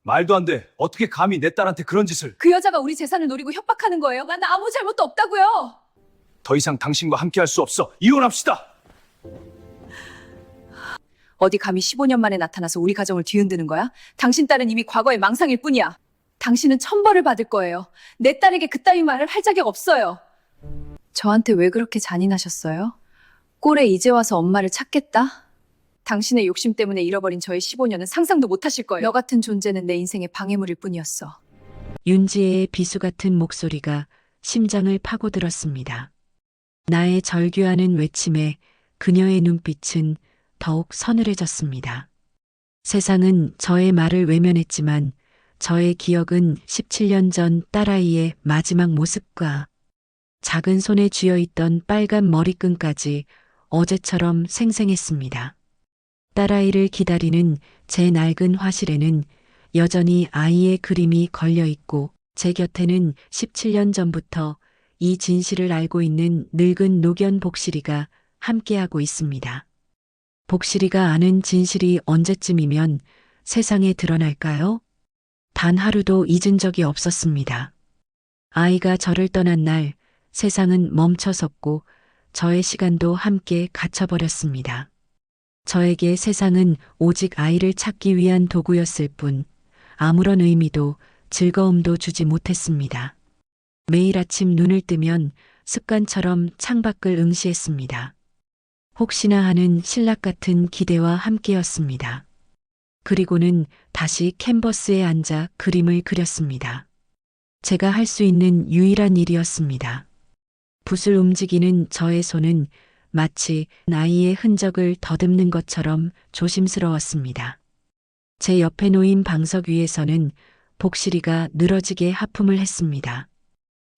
말도 안 돼. 어떻게 감히 내 딸한테 그런 짓을. 그 여자가 우리 재산을 노리고 협박하는 거예요. 난 아무 잘못도 없다고요. 더 이상 당신과 함께 할 수 없어. 이혼합시다. 어디 감히 15년 만에 나타나서 우리 가정을 뒤흔드는 거야? 당신 딸은 이미 과거의 망상일 뿐이야. 당신은 천벌을 받을 거예요. 내 딸에게 그따위 말을 할 자격 없어요. 저한테 왜 그렇게 잔인하셨어요? 꼴에 이제 와서 엄마를 찾겠다? 당신의 욕심 때문에 잃어버린 저의 15년은 상상도 못하실 거예요. 너 같은 존재는 내 인생의 방해물일 뿐이었어. 윤지혜의 비수 같은 목소리가 심장을 파고들었습니다. 나의 절규하는 외침에 그녀의 눈빛은 더욱 서늘해졌습니다. 세상은 저의 말을 외면했지만 저의 기억은 17년 전 딸아이의 마지막 모습과 작은 손에 쥐어있던 빨간 머리끈까지 어제처럼 생생했습니다. 딸아이를 기다리는 제 낡은 화실에는 여전히 아이의 그림이 걸려있고 제 곁에는 17년 전부터 이 진실을 알고 있는 늙은 노견 복실이가 함께하고 있습니다. 복실이가 아는 진실이 언제쯤이면 세상에 드러날까요? 단 하루도 잊은 적이 없었습니다. 아이가 저를 떠난 날 세상은 멈춰섰고 저의 시간도 함께 갇혀버렸습니다. 저에게 세상은 오직 아이를 찾기 위한 도구였을 뿐 아무런 의미도 즐거움도 주지 못했습니다. 매일 아침 눈을 뜨면 습관처럼 창밖을 응시했습니다. 혹시나 하는 신락 같은 기대와 함께였습니다. 그리고는 다시 캔버스에 앉아 그림을 그렸습니다. 제가 할 수 있는 유일한 일이었습니다. 붓을 움직이는 저의 손은 마치 아이의 흔적을 더듬는 것처럼 조심스러웠습니다. 제 옆에 놓인 방석 위에서는 복실이가 늘어지게 하품을 했습니다.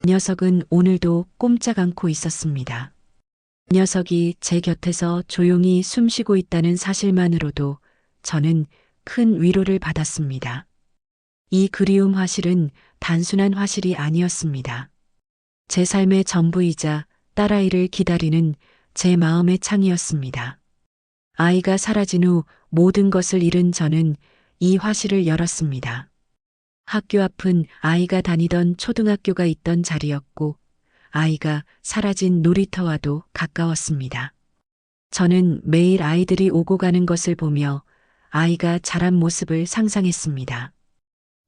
녀석은 오늘도 꼼짝 않고 있었습니다. 녀석이 제 곁에서 조용히 숨쉬고 있다는 사실만으로도 저는 큰 위로를 받았습니다. 이 그리움 화실은 단순한 화실이 아니었습니다. 제 삶의 전부이자 딸아이를 기다리는 제 마음의 창이었습니다. 아이가 사라진 후 모든 것을 잃은 저는 이 화실을 열었습니다. 학교 앞은 아이가 다니던 초등학교가 있던 자리였고 아이가 사라진 놀이터와도 가까웠습니다. 저는 매일 아이들이 오고 가는 것을 보며 아이가 자란 모습을 상상했습니다.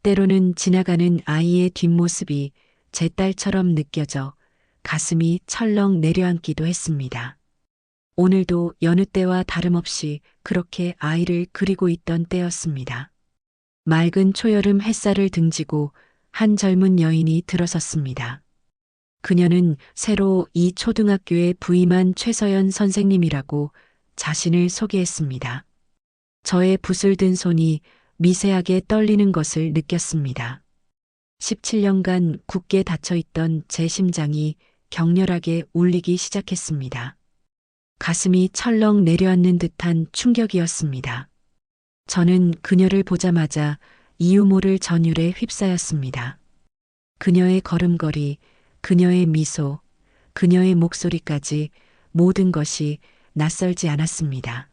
때로는 지나가는 아이의 뒷모습이 제 딸처럼 느껴져 가슴이 철렁 내려앉기도 했습니다. 오늘도 여느 때와 다름없이 그렇게 아이를 그리고 있던 때였습니다. 맑은 초여름 햇살을 등지고 한 젊은 여인이 들어섰습니다. 그녀는 새로 이 초등학교에 부임한 최서연 선생님이라고 자신을 소개했습니다. 저의 붓을 든 손이 미세하게 떨리는 것을 느꼈습니다. 17년간 굳게 닫혀있던 제 심장이 격렬하게 울리기 시작했습니다. 가슴이 철렁 내려앉는 듯한 충격이었습니다. 저는 그녀를 보자마자 이유 모를 전율에 휩싸였습니다. 그녀의 걸음걸이, 그녀의 미소, 그녀의 목소리까지 모든 것이 낯설지 않았습니다.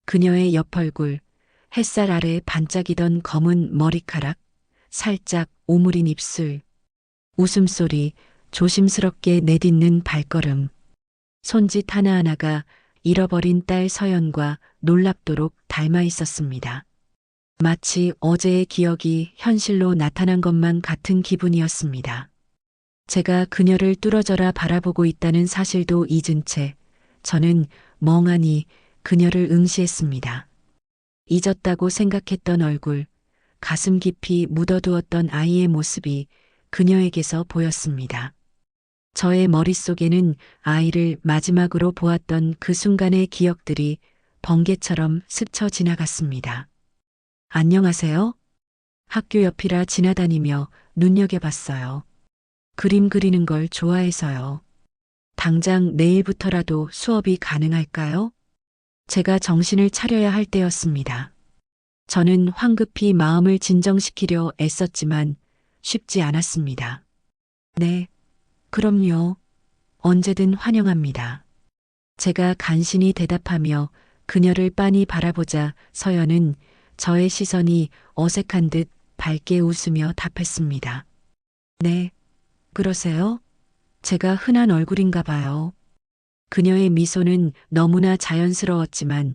그녀의 옆얼굴, 햇살 아래 반짝이던 검은 머리카락, 살짝 오므린 입술, 웃음소리, 조심스럽게 내딛는 발걸음, 손짓 하나하나가 잃어버린 딸 서연과 놀랍도록 닮아 있었습니다. 마치 어제의 기억이 현실로 나타난 것만 같은 기분이었습니다. 제가 그녀를 뚫어져라 바라보고 있다는 사실도 잊은 채 저는 멍하니 그녀를 응시했습니다. 잊었다고 생각했던 얼굴, 가슴 깊이 묻어두었던 아이의 모습이 그녀에게서 보였습니다. 저의 머릿속에는 아이를 마지막으로 보았던 그 순간의 기억들이 번개처럼 스쳐 지나갔습니다. 안녕하세요? 학교 옆이라 지나다니며 눈여겨봤어요. 그림 그리는 걸 좋아해서요. 당장 내일부터라도 수업이 가능할까요? 제가 정신을 차려야 할 때였습니다. 저는 황급히 마음을 진정시키려 애썼지만 쉽지 않았습니다. 네, 그럼요. 언제든 환영합니다. 제가 간신히 대답하며 그녀를 빤히 바라보자 서연은 저의 시선이 어색한 듯 밝게 웃으며 답했습니다. 네, 그러세요? 제가 흔한 얼굴인가 봐요. 그녀의 미소는 너무나 자연스러웠지만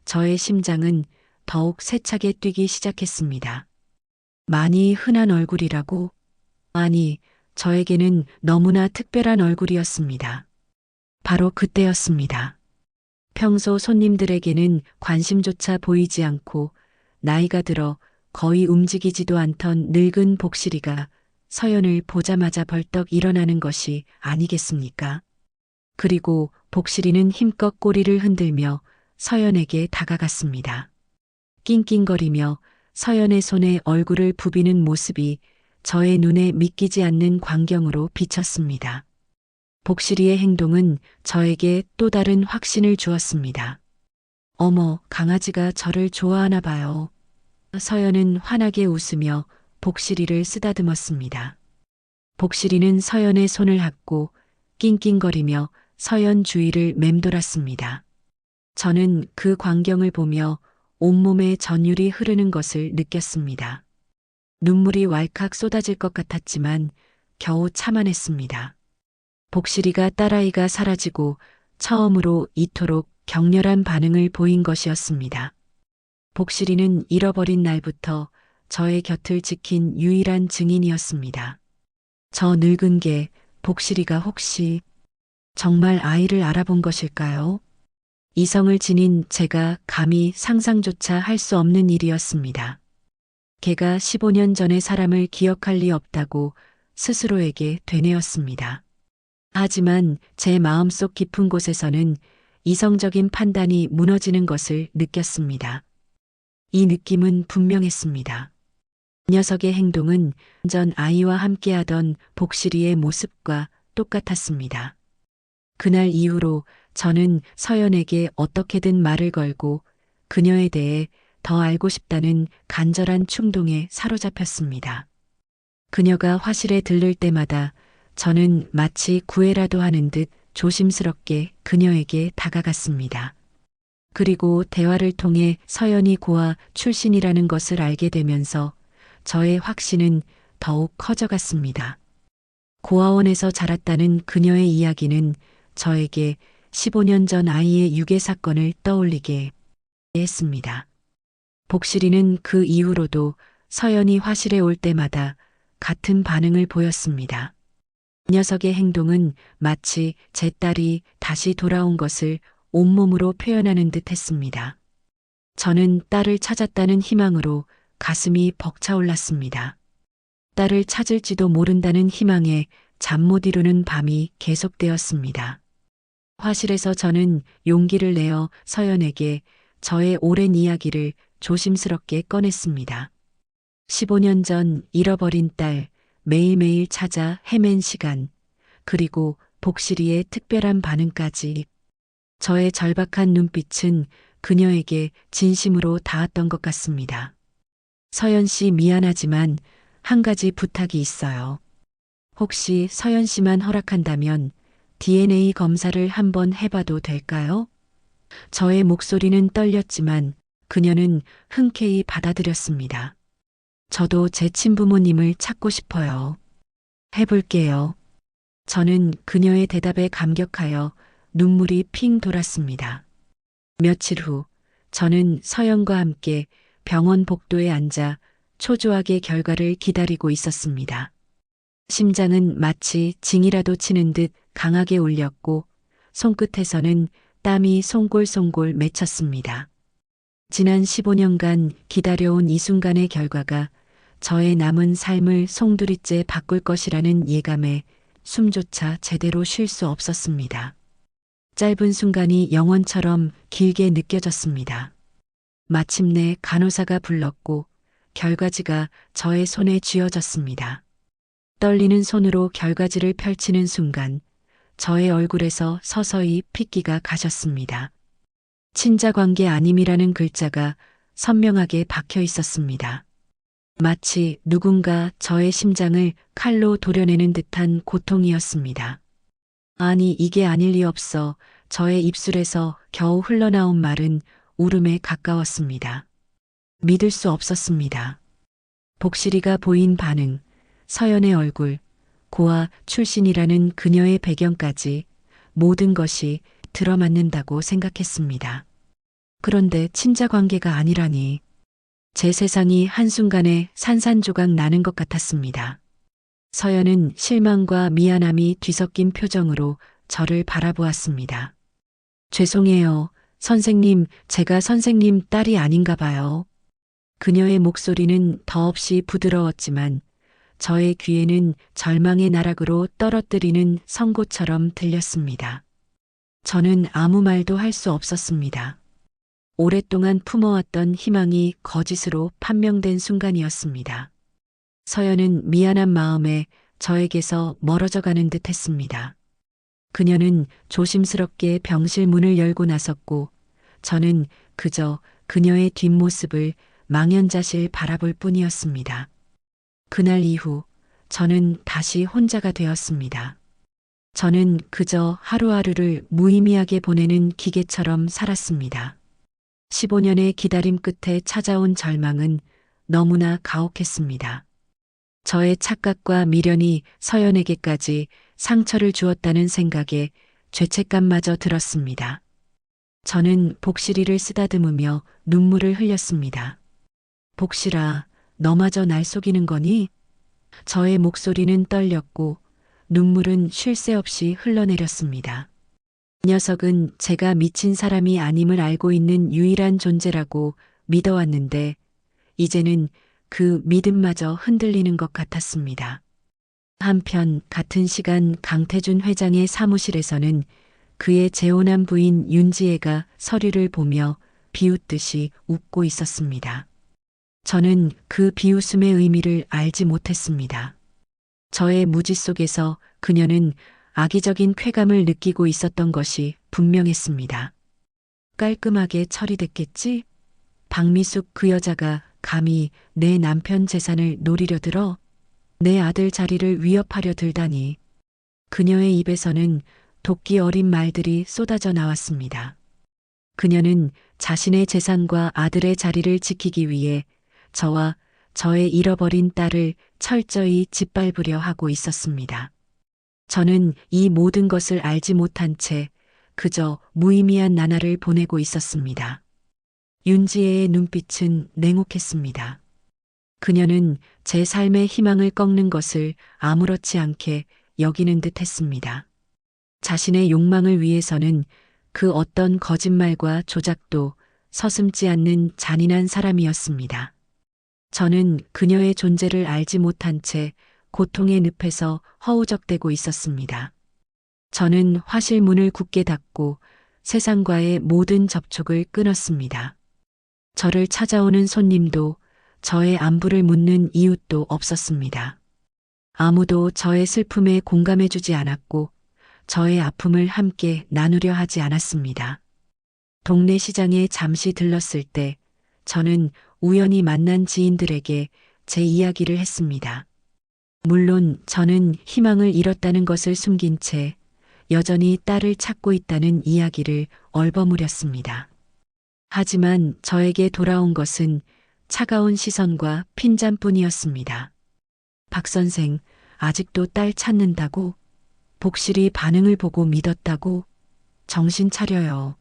저의 심장은 더욱 세차게 뛰기 시작했습니다. 많이 흔한 얼굴이라고? 아니, 저에게는 너무나 특별한 얼굴이었습니다. 바로 그때였습니다. 평소 손님들에게는 관심조차 보이지 않고 나이가 들어 거의 움직이지도 않던 늙은 복실이가 서연을 보자마자 벌떡 일어나는 것이 아니겠습니까? 그리고 복실이는 힘껏 꼬리를 흔들며 서연에게 다가갔습니다. 낑낑거리며 서연의 손에 얼굴을 부비는 모습이 저의 눈에 믿기지 않는 광경으로 비쳤습니다. 복실이의 행동은 저에게 또 다른 확신을 주었습니다. 어머, 강아지가 저를 좋아하나 봐요. 서연은 환하게 웃으며 복실이를 쓰다듬었습니다. 복실이는 서연의 손을 잡고 낑낑거리며 서연 주위를 맴돌았습니다. 저는 그 광경을 보며 온몸에 전율이 흐르는 것을 느꼈습니다. 눈물이 왈칵 쏟아질 것 같았지만 겨우 참아냈습니다. 복실이가 딸아이가 사라지고 처음으로 이토록 격렬한 반응을 보인 것이었습니다. 복실이는 잃어버린 날부터 저의 곁을 지킨 유일한 증인이었습니다. 저 늙은 개 복실이가 혹시 정말 아이를 알아본 것일까요? 이성을 지닌 제가 감히 상상조차 할 수 없는 일이었습니다. 걔가 15년 전의 사람을 기억할 리 없다고 스스로에게 되뇌었습니다. 하지만 제 마음속 깊은 곳에서는 이성적인 판단이 무너지는 것을 느꼈습니다. 이 느낌은 분명했습니다. 녀석의 행동은 전 아이와 함께하던 복실이의 모습과 똑같았습니다. 그날 이후로 저는 서연에게 어떻게든 말을 걸고 그녀에 대해 더 알고 싶다는 간절한 충동에 사로잡혔습니다. 그녀가 화실에 들를 때마다 저는 마치 구애라도 하는 듯 조심스럽게 그녀에게 다가갔습니다. 그리고 대화를 통해 서연이 고아 출신이라는 것을 알게 되면서 저의 확신은 더욱 커져갔습니다. 고아원에서 자랐다는 그녀의 이야기는 저에게 15년 전 아이의 유괴 사건을 떠올리게 했습니다. 복실이는 그 이후로도 서연이 화실에 올 때마다 같은 반응을 보였습니다. 녀석의 행동은 마치 제 딸이 다시 돌아온 것을 온몸으로 표현하는 듯 했습니다. 저는 딸을 찾았다는 희망으로 가슴이 벅차올랐습니다. 딸을 찾을지도 모른다는 희망에 잠 못 이루는 밤이 계속되었습니다. 화실에서 저는 용기를 내어 서연에게 저의 오랜 이야기를 조심스럽게 꺼냈습니다. 15년 전 잃어버린 딸, 매일매일 찾아 헤맨 시간, 그리고 복실이의 특별한 반응까지. 저의 절박한 눈빛은 그녀에게 진심으로 닿았던 것 같습니다. 서연 씨 미안하지만 한 가지 부탁이 있어요. 혹시 서연 씨만 허락한다면 DNA 검사를 한번 해봐도 될까요? 저의 목소리는 떨렸지만 그녀는 흔쾌히 받아들였습니다. 저도 제 친부모님을 찾고 싶어요. 해볼게요. 저는 그녀의 대답에 감격하여 눈물이 핑 돌았습니다. 며칠 후 저는 서연과 함께 병원 복도에 앉아 초조하게 결과를 기다리고 있었습니다. 심장은 마치 징이라도 치는 듯 강하게 울렸고 손끝에서는 땀이 송골송골 맺혔습니다. 지난 15년간 기다려온 이 순간의 결과가 저의 남은 삶을 송두리째 바꿀 것이라는 예감에 숨조차 제대로 쉴 수 없었습니다. 짧은 순간이 영원처럼 길게 느껴졌습니다. 마침내 간호사가 불렀고 결과지가 저의 손에 쥐어졌습니다. 떨리는 손으로 결과지를 펼치는 순간 저의 얼굴에서 서서히 핏기가 가셨습니다. 친자관계 아님이라는 글자가 선명하게 박혀 있었습니다. 마치 누군가 저의 심장을 칼로 도려내는 듯한 고통이었습니다. 아니, 이게 아닐 리 없어. 저의 입술에서 겨우 흘러나온 말은 울음에 가까웠습니다. 믿을 수 없었습니다. 복실이가 보인 반응, 서연의 얼굴, 고아 출신이라는 그녀의 배경까지 모든 것이 들어맞는다고 생각했습니다. 그런데 친자 관계가 아니라니. 제 세상이 한순간에 산산조각 나는 것 같았습니다. 서연은 실망과 미안함이 뒤섞인 표정으로 저를 바라보았습니다. 죄송해요. 선생님, 제가 선생님 딸이 아닌가 봐요. 그녀의 목소리는 더없이 부드러웠지만 저의 귀에는 절망의 나락으로 떨어뜨리는 선고처럼 들렸습니다. 저는 아무 말도 할 수 없었습니다. 오랫동안 품어왔던 희망이 거짓으로 판명된 순간이었습니다. 서연은 미안한 마음에 저에게서 멀어져 가는 듯 했습니다. 그녀는 조심스럽게 병실 문을 열고 나섰고 저는 그저 그녀의 뒷모습을 망연자실 바라볼 뿐이었습니다. 그날 이후 저는 다시 혼자가 되었습니다. 저는 그저 하루하루를 무의미하게 보내는 기계처럼 살았습니다. 15년의 기다림 끝에 찾아온 절망은 너무나 가혹했습니다. 저의 착각과 미련이 서연에게까지 상처를 주었다는 생각에 죄책감마저 들었습니다. 저는 복실이를 쓰다듬으며 눈물을 흘렸습니다. 복실아, 너마저 날 속이는 거니? 저의 목소리는 떨렸고 눈물은 쉴 새 없이 흘러내렸습니다. 이 녀석은 제가 미친 사람이 아님을 알고 있는 유일한 존재라고 믿어왔는데 이제는 그 믿음마저 흔들리는 것 같았습니다. 한편 같은 시간 강태준 회장의 사무실에서는 그의 재혼한 부인 윤지혜가 서류를 보며 비웃듯이 웃고 있었습니다. 저는 그 비웃음의 의미를 알지 못했습니다. 저의 무지 속에서 그녀는 악의적인 쾌감을 느끼고 있었던 것이 분명했습니다. 깔끔하게 처리됐겠지? 박미숙 그 여자가 감히 내 남편 재산을 노리려 들어 내 아들 자리를 위협하려 들다니. 그녀의 입에서는 도끼 어린 말들이 쏟아져 나왔습니다. 그녀는 자신의 재산과 아들의 자리를 지키기 위해 저와 저의 잃어버린 딸을 철저히 짓밟으려 하고 있었습니다. 저는 이 모든 것을 알지 못한 채 그저 무의미한 나날을 보내고 있었습니다. 윤지혜의 눈빛은 냉혹했습니다. 그녀는 제 삶의 희망을 꺾는 것을 아무렇지 않게 여기는 듯 했습니다. 자신의 욕망을 위해서는 그 어떤 거짓말과 조작도 서슴지 않는 잔인한 사람이었습니다. 저는 그녀의 존재를 알지 못한 채 고통의 늪에서 허우적대고 있었습니다. 저는 화실문을 굳게 닫고 세상과의 모든 접촉을 끊었습니다. 저를 찾아오는 손님도 저의 안부를 묻는 이웃도 없었습니다. 아무도 저의 슬픔에 공감해주지 않았고 저의 아픔을 함께 나누려 하지 않았습니다. 동네 시장에 잠시 들렀을 때 저는 우연히 만난 지인들에게 제 이야기를 했습니다. 물론 저는 희망을 잃었다는 것을 숨긴 채 여전히 딸을 찾고 있다는 이야기를 얼버무렸습니다. 하지만 저에게 돌아온 것은 차가운 시선과 핀잔뿐이었습니다. 박 선생, 아직도 딸 찾는다고? 복실이 반응을 보고 믿었다고? 정신 차려요.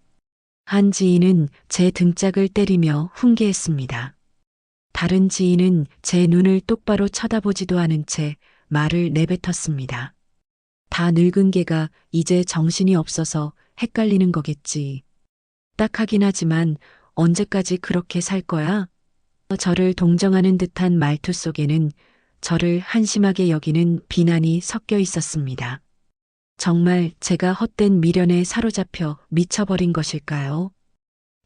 한 지인은 제 등짝을 때리며 훈계했습니다. 다른 지인은 제 눈을 똑바로 쳐다보지도 않은 채 말을 내뱉었습니다. 다 늙은 개가 이제 정신이 없어서 헷갈리는 거겠지. 딱하긴 하지만 언제까지 그렇게 살 거야? 저를 동정하는 듯한 말투 속에는 저를 한심하게 여기는 비난이 섞여 있었습니다. 정말 제가 헛된 미련에 사로잡혀 미쳐버린 것일까요?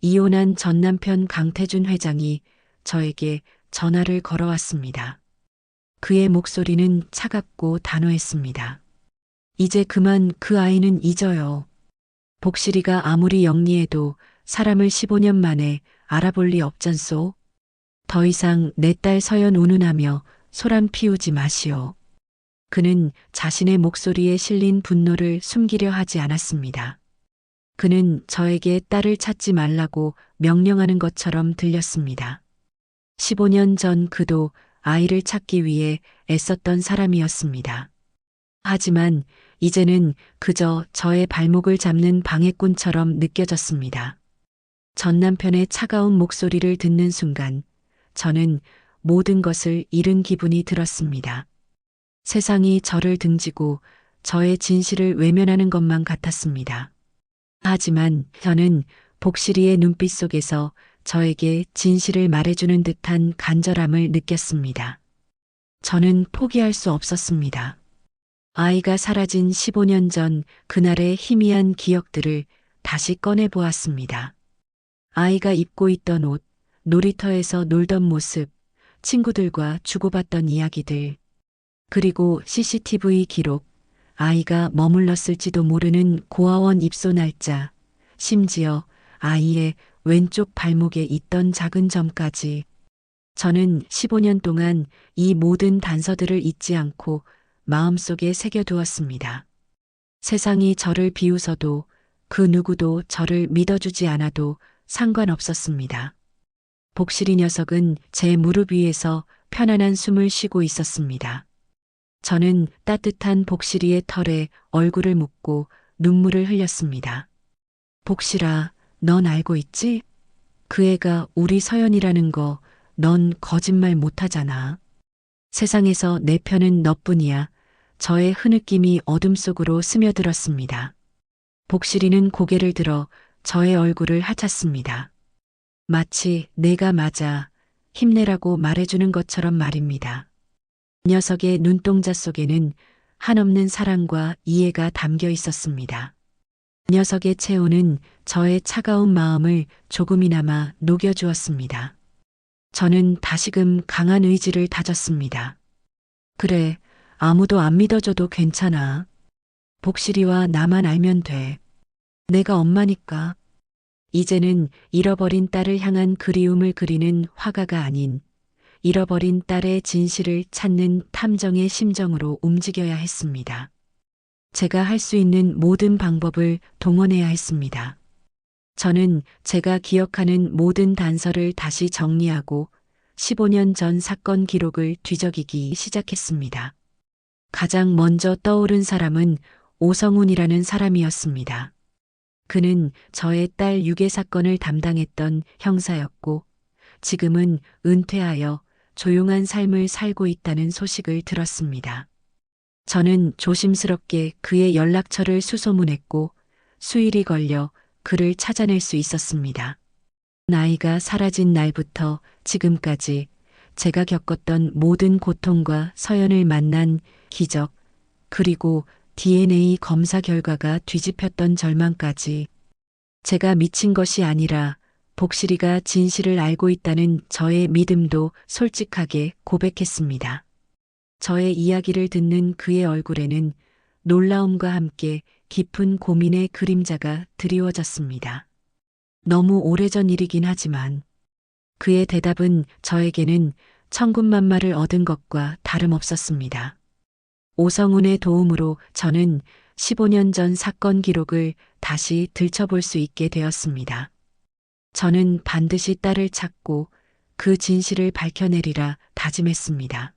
이혼한 전 남편 강태준 회장이 저에게 전화를 걸어왔습니다. 그의 목소리는 차갑고 단호했습니다. 이제 그만 그 아이는 잊어요. 복실이가 아무리 영리해도 사람을 15년 만에 알아볼 리 없잖소. 더 이상 내 딸 서연 운운하며 소란 피우지 마시오. 그는 자신의 목소리에 실린 분노를 숨기려 하지 않았습니다. 그는 저에게 딸을 찾지 말라고 명령하는 것처럼 들렸습니다. 15년 전 그도 아이를 찾기 위해 애썼던 사람이었습니다. 하지만 이제는 그저 저의 발목을 잡는 방해꾼처럼 느껴졌습니다. 전 남편의 차가운 목소리를 듣는 순간 저는 모든 것을 잃은 기분이 들었습니다. 세상이 저를 등지고 저의 진실을 외면하는 것만 같았습니다. 하지만 저는 복실이의 눈빛 속에서 저에게 진실을 말해주는 듯한 간절함을 느꼈습니다. 저는 포기할 수 없었습니다. 아이가 사라진 15년 전 그날의 희미한 기억들을 다시 꺼내 보았습니다. 아이가 입고 있던 옷, 놀이터에서 놀던 모습, 친구들과 주고받던 이야기들, 그리고 CCTV 기록, 아이가 머물렀을지도 모르는 고아원 입소 날짜, 심지어 아이의 왼쪽 발목에 있던 작은 점까지. 저는 15년 동안 이 모든 단서들을 잊지 않고 마음속에 새겨두었습니다. 세상이 저를 비웃어도 그 누구도 저를 믿어주지 않아도 상관없었습니다. 복실이 녀석은 제 무릎 위에서 편안한 숨을 쉬고 있었습니다. 저는 따뜻한 복실이의 털에 얼굴을 묻고 눈물을 흘렸습니다. 복실아, 넌 알고 있지? 그 애가 우리 서연이라는 거 넌 거짓말 못하잖아. 세상에서 내 편은 너뿐이야. 저의 흐느낌이 어둠 속으로 스며들었습니다. 복실이는 고개를 들어 저의 얼굴을 하찼습니다. 마치 내가 맞아 힘내라고 말해주는 것처럼 말입니다. 녀석의 눈동자 속에는 한없는 사랑과 이해가 담겨 있었습니다. 녀석의 체온은 저의 차가운 마음을 조금이나마 녹여주었습니다. 저는 다시금 강한 의지를 다졌습니다. 그래, 아무도 안 믿어줘도 괜찮아. 복실이와 나만 알면 돼. 내가 엄마니까. 이제는 잃어버린 딸을 향한 그리움을 그리는 화가가 아닌 잃어버린 딸의 진실을 찾는 탐정의 심정으로 움직여야 했습니다. 제가 할 수 있는 모든 방법을 동원해야 했습니다. 저는 제가 기억하는 모든 단서를 다시 정리하고 15년 전 사건 기록을 뒤적이기 시작했습니다. 가장 먼저 떠오른 사람은 오성훈이라는 사람이었습니다. 그는 저의 딸 유괴 사건을 담당했던 형사였고 지금은 은퇴하여 조용한 삶을 살고 있다는 소식을 들었습니다. 저는 조심스럽게 그의 연락처를 수소문했고 수일이 걸려 그를 찾아낼 수 있었습니다. 아이가 사라진 날부터 지금까지 제가 겪었던 모든 고통과 서연을 만난 기적, 그리고 DNA 검사 결과가 뒤집혔던 절망까지 제가 미친 것이 아니라 복실이가 진실을 알고 있다는 저의 믿음도 솔직하게 고백했습니다. 저의 이야기를 듣는 그의 얼굴에는 놀라움과 함께 깊은 고민의 그림자가 드리워졌습니다. 너무 오래전 일이긴 하지만 그의 대답은 저에게는 천군만마를 얻은 것과 다름없었습니다. 오성훈의 도움으로 저는 15년 전 사건 기록을 다시 들춰볼 수 있게 되었습니다. 저는 반드시 딸을 찾고 그 진실을 밝혀내리라 다짐했습니다.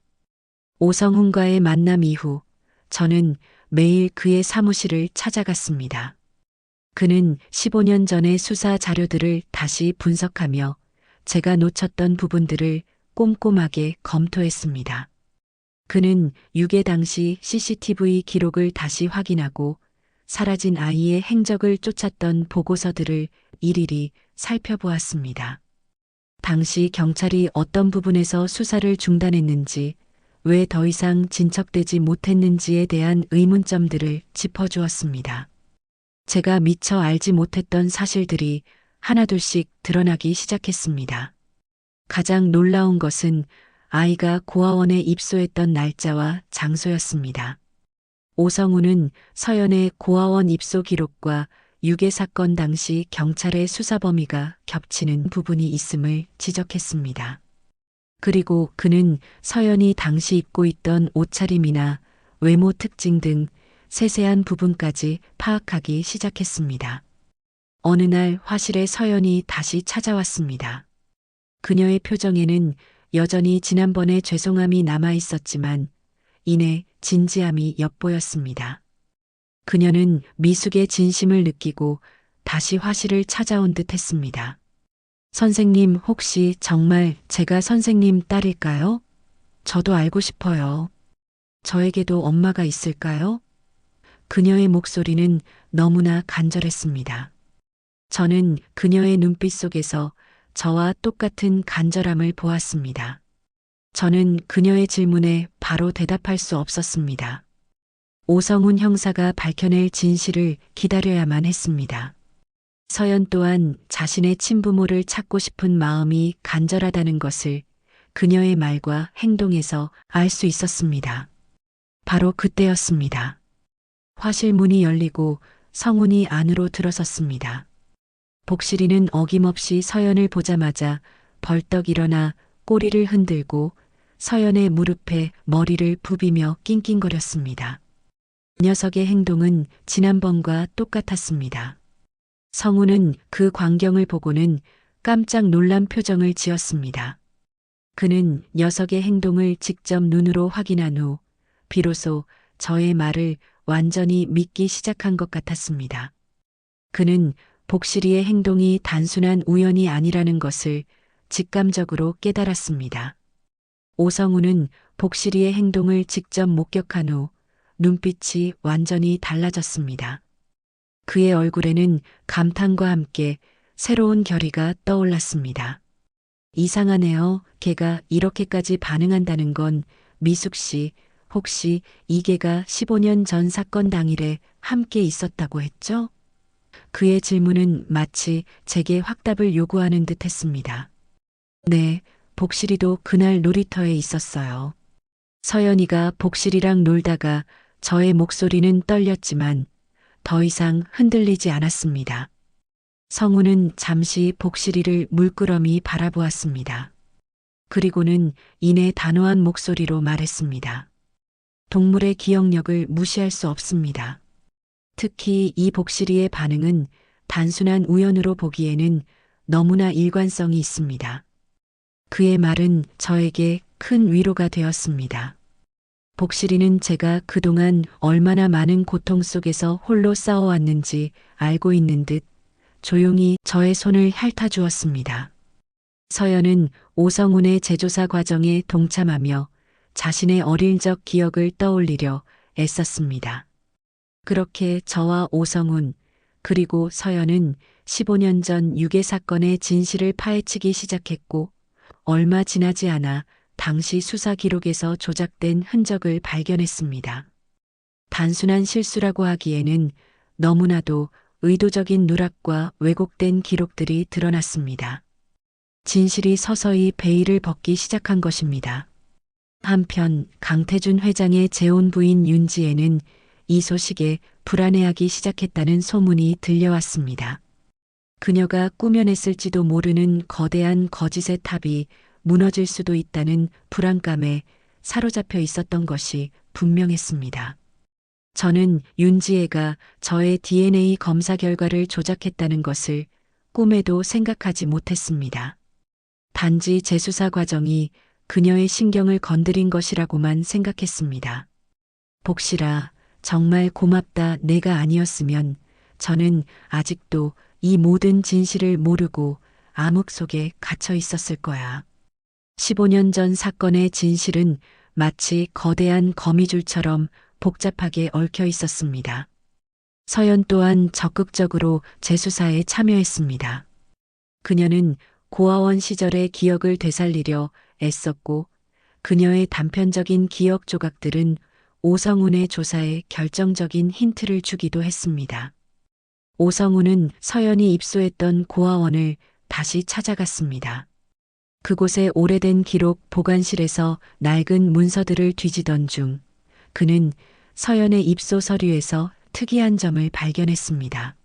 오성훈과의 만남 이후 저는 매일 그의 사무실을 찾아갔습니다. 그는 15년 전의 수사 자료들을 다시 분석하며 제가 놓쳤던 부분들을 꼼꼼하게 검토했습니다. 그는 유괴 당시 CCTV 기록을 다시 확인하고 사라진 아이의 행적을 쫓았던 보고서들을 일일이 살펴보았습니다. 당시 경찰이 어떤 부분에서 수사를 중단했는지, 왜 더 이상 진척되지 못했는지에 대한 의문점들을 짚어주었습니다. 제가 미처 알지 못했던 사실들이 하나둘씩 드러나기 시작했습니다. 가장 놀라운 것은 아이가 고아원에 입소했던 날짜와 장소였습니다. 오성훈은 서연의 고아원 입소 기록과 유괴 사건 당시 경찰의 수사 범위가 겹치는 부분이 있음을 지적했습니다. 그리고 그는 서연이 당시 입고 있던 옷차림이나 외모 특징 등 세세한 부분까지 파악하기 시작했습니다. 어느 날 화실에 서연이 다시 찾아왔습니다. 그녀의 표정에는 여전히 지난번의 죄송함이 남아 있었지만 이내 진지함이 엿보였습니다. 그녀는 미숙의 진심을 느끼고 다시 화실을 찾아온 듯 했습니다. 선생님, 혹시 정말 제가 선생님 딸일까요? 저도 알고 싶어요. 저에게도 엄마가 있을까요? 그녀의 목소리는 너무나 간절했습니다. 저는 그녀의 눈빛 속에서 저와 똑같은 간절함을 보았습니다. 저는 그녀의 질문에 바로 대답할 수 없었습니다. 오성훈 형사가 밝혀낼 진실을 기다려야만 했습니다. 서연 또한 자신의 친부모를 찾고 싶은 마음이 간절하다는 것을 그녀의 말과 행동에서 알 수 있었습니다. 바로 그때였습니다. 화실 문이 열리고 성훈이 안으로 들어섰습니다. 복실이는 어김없이 서연을 보자마자 벌떡 일어나 꼬리를 흔들고 서연의 무릎에 머리를 부비며 낑낑거렸습니다. 녀석의 행동은 지난번과 똑같았습니다. 성훈은 그 광경을 보고는 깜짝 놀란 표정을 지었습니다. 그는 녀석의 행동을 직접 눈으로 확인한 후 비로소 저의 말을 완전히 믿기 시작한 것 같았습니다. 그는 복실이의 행동이 단순한 우연이 아니라는 것을 직감적으로 깨달았습니다. 오성우는 복실이의 행동을 직접 목격한 후 눈빛이 완전히 달라졌습니다. 그의 얼굴에는 감탄과 함께 새로운 결의가 떠올랐습니다. 이상하네요. 걔가 이렇게까지 반응한다는 건 미숙 씨, 혹시 이 개가 15년 전 사건 당일에 함께 있었다고 했죠? 그의 질문은 마치 제게 확답을 요구하는 듯 했습니다. 네, 복실이도 그날 놀이터에 있었어요. 서연이가 복실이랑 놀다가 저의 목소리는 떨렸지만 더 이상 흔들리지 않았습니다. 성우는 잠시 복실이를 물끄러미 바라보았습니다. 그리고는 이내 단호한 목소리로 말했습니다. 동물의 기억력을 무시할 수 없습니다. 특히 이 복실이의 반응은 단순한 우연으로 보기에는 너무나 일관성이 있습니다. 그의 말은 저에게 큰 위로가 되었습니다. 복실이는 제가 그동안 얼마나 많은 고통 속에서 홀로 싸워왔는지 알고 있는 듯 조용히 저의 손을 핥아주었습니다. 서연은 오성훈의 재조사 과정에 동참하며 자신의 어릴 적 기억을 떠올리려 애썼습니다. 그렇게 저와 오성훈 그리고 서연은 15년 전 유괴 사건의 진실을 파헤치기 시작했고 얼마 지나지 않아 당시 수사 기록에서 조작된 흔적을 발견했습니다. 단순한 실수라고 하기에는 너무나도 의도적인 누락과 왜곡된 기록들이 드러났습니다. 진실이 서서히 베일을 벗기 시작한 것입니다. 한편 강태준 회장의 재혼 부인 윤지혜는 이 소식에 불안해하기 시작했다는 소문이 들려왔습니다. 그녀가 꾸며냈을지도 모르는 거대한 거짓의 탑이 무너질 수도 있다는 불안감에 사로잡혀 있었던 것이 분명했습니다. 저는 윤지혜가 저의 DNA 검사 결과를 조작했다는 것을 꿈에도 생각하지 못했습니다. 단지 재수사 과정이 그녀의 신경을 건드린 것이라고만 생각했습니다. 복실아, 정말 고맙다. 내가 아니었으면 저는 아직도 이 모든 진실을 모르고 암흑 속에 갇혀 있었을 거야. 15년 전 사건의 진실은 마치 거대한 거미줄처럼 복잡하게 얽혀 있었습니다. 서연 또한 적극적으로 재수사에 참여했습니다. 그녀는 고아원 시절의 기억을 되살리려 애썼고 그녀의 단편적인 기억 조각들은 오성훈의 조사에 결정적인 힌트를 주기도 했습니다. 오성훈은 서연이 입소했던 고아원을 다시 찾아갔습니다. 그곳의 오래된 기록 보관실에서 낡은 문서들을 뒤지던 중 그는 서연의 입소 서류에서 특이한 점을 발견했습니다.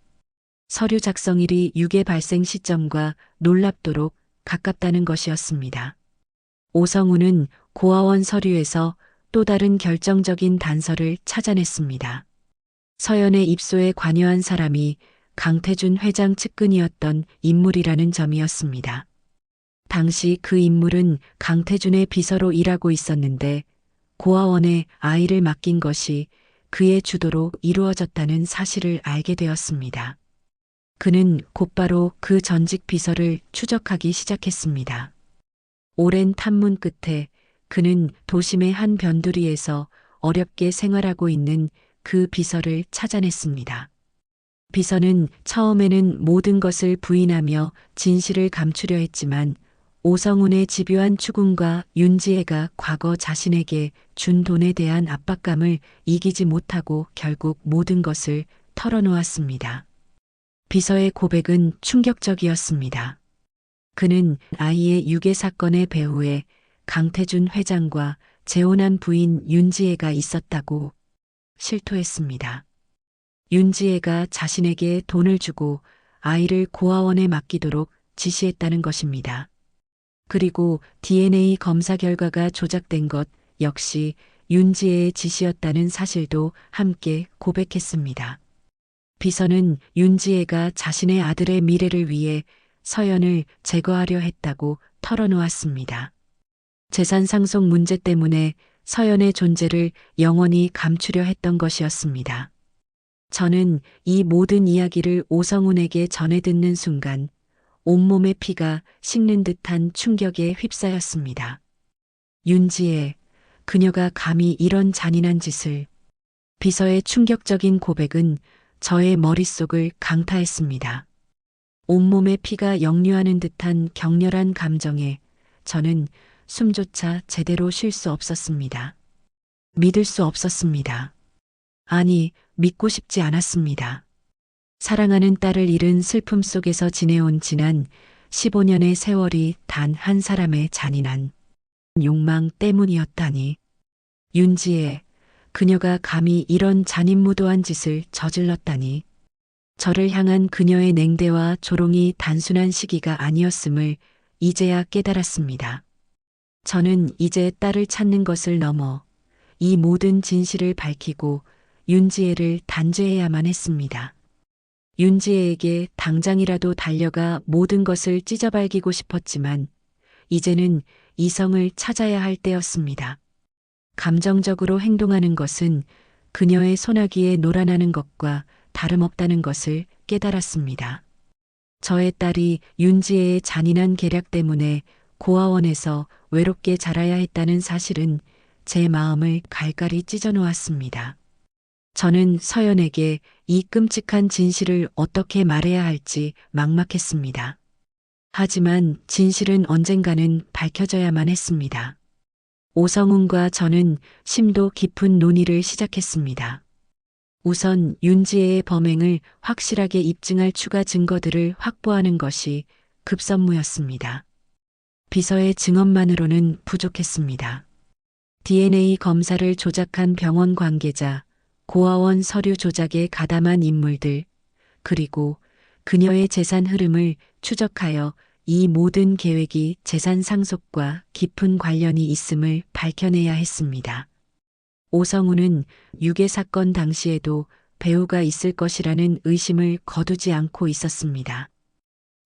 서류 작성일이 유괴 발생 시점과 놀랍도록 가깝다는 것이었습니다. 오성훈은 고아원 서류에서 또 다른 결정적인 단서를 찾아냈습니다. 서연의 입소에 관여한 사람이 강태준 회장 측근이었던 인물이라는 점이었습니다. 당시 그 인물은 강태준의 비서로 일하고 있었는데 고아원에 아이를 맡긴 것이 그의 주도로 이루어졌다는 사실을 알게 되었습니다. 그는 곧바로 그 전직 비서를 추적하기 시작했습니다. 오랜 탐문 끝에 그는 도심의 한 변두리에서 어렵게 생활하고 있는 그 비서를 찾아냈습니다. 비서는 처음에는 모든 것을 부인하며 진실을 감추려 했지만 오성훈의 집요한 추궁과 윤지혜가 과거 자신에게 준 돈에 대한 압박감을 이기지 못하고 결국 모든 것을 털어놓았습니다. 비서의 고백은 충격적이었습니다. 그는 아이의 유괴 사건의 배후에 강태준 회장과 재혼한 부인 윤지혜가 있었다고 실토했습니다. 윤지혜가 자신에게 돈을 주고 아이를 고아원에 맡기도록 지시했다는 것입니다. 그리고 DNA 검사 결과가 조작된 것 역시 윤지혜의 지시였다는 사실도 함께 고백했습니다. 비서는 윤지혜가 자신의 아들의 미래를 위해 서연을 제거하려 했다고 털어놓았습니다. 재산 상속 문제 때문에 서연의 존재를 영원히 감추려 했던 것이었습니다. 저는 이 모든 이야기를 오성훈에게 전해 듣는 순간 온몸의 피가 식는 듯한 충격에 휩싸였습니다. 윤지혜, 그녀가 감히 이런 잔인한 짓을. 비서의 충격적인 고백은 저의 머릿속을 강타했습니다. 온몸의 피가 역류하는 듯한 격렬한 감정에 저는 숨조차 제대로 쉴 수 없었습니다. 믿을 수 없었습니다. 아니, 믿고 싶지 않았습니다. 사랑하는 딸을 잃은 슬픔 속에서 지내온 지난 15년의 세월이 단 한 사람의 잔인한 욕망 때문이었다니. 윤지혜, 그녀가 감히 이런 잔인무도한 짓을 저질렀다니. 저를 향한 그녀의 냉대와 조롱이 단순한 시기가 아니었음을 이제야 깨달았습니다. 저는 이제 딸을 찾는 것을 넘어 이 모든 진실을 밝히고 윤지혜를 단죄해야만 했습니다. 윤지혜에게 당장이라도 달려가 모든 것을 찢어발기고 싶었지만 이제는 이성을 찾아야 할 때였습니다. 감정적으로 행동하는 것은 그녀의 소나기에 놀아나는 것과 다름없다는 것을 깨달았습니다. 저의 딸이 윤지혜의 잔인한 계략 때문에 고아원에서 외롭게 자라야 했다는 사실은 제 마음을 갈갈이 찢어놓았습니다. 저는 서연에게 이 끔찍한 진실을 어떻게 말해야 할지 막막했습니다. 하지만 진실은 언젠가는 밝혀져야만 했습니다. 오성훈과 저는 심도 깊은 논의를 시작했습니다. 우선 윤지혜의 범행을 확실하게 입증할 추가 증거들을 확보하는 것이 급선무였습니다. 비서의 증언만으로는 부족했습니다. DNA 검사를 조작한 병원 관계자, 고아원 서류 조작에 가담한 인물들, 그리고 그녀의 재산 흐름을 추적하여 이 모든 계획이 재산 상속과 깊은 관련이 있음을 밝혀내야 했습니다. 오성훈은 유괴 사건 당시에도 배우가 있을 것이라는 의심을 거두지 않고 있었습니다.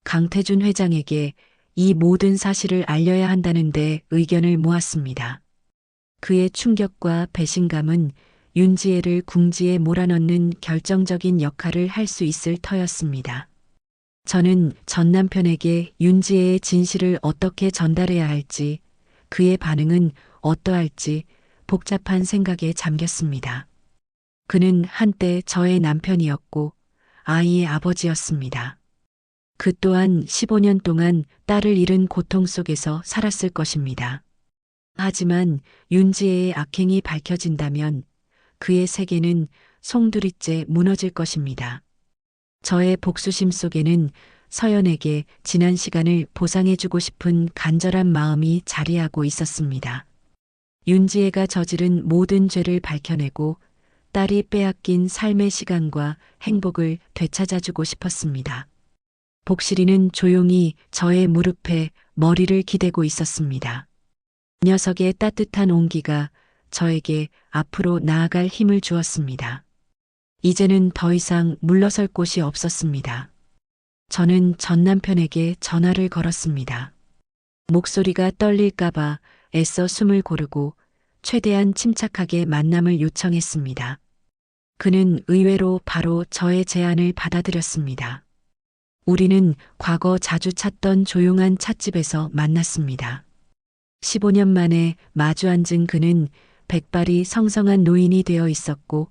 강태준 회장에게 이 모든 사실을 알려야 한다는데 의견을 모았습니다. 그의 충격과 배신감은 윤지혜를 궁지에 몰아넣는 결정적인 역할을 할 수 있을 터였습니다. 저는 전 남편에게 윤지혜의 진실을 어떻게 전달해야 할지, 그의 반응은 어떠할지 복잡한 생각에 잠겼습니다. 그는 한때 저의 남편이었고 아이의 아버지였습니다. 그 또한 15년 동안 딸을 잃은 고통 속에서 살았을 것입니다. 하지만 윤지혜의 악행이 밝혀진다면 그의 세계는 송두리째 무너질 것입니다. 저의 복수심 속에는 서연에게 지난 시간을 보상해주고 싶은 간절한 마음이 자리하고 있었습니다. 윤지혜가 저지른 모든 죄를 밝혀내고 딸이 빼앗긴 삶의 시간과 행복을 되찾아주고 싶었습니다. 복실이는 조용히 저의 무릎에 머리를 기대고 있었습니다. 녀석의 따뜻한 온기가 저에게 앞으로 나아갈 힘을 주었습니다. 이제는 더 이상 물러설 곳이 없었습니다. 저는 전 남편에게 전화를 걸었습니다. 목소리가 떨릴까봐 애써 숨을 고르고 최대한 침착하게 만남을 요청했습니다. 그는 의외로 바로 저의 제안을 받아들였습니다. 우리는 과거 자주 찾던 조용한 찻집에서 만났습니다. 15년 만에 마주 앉은 그는 백발이 성성한 노인이 되어 있었고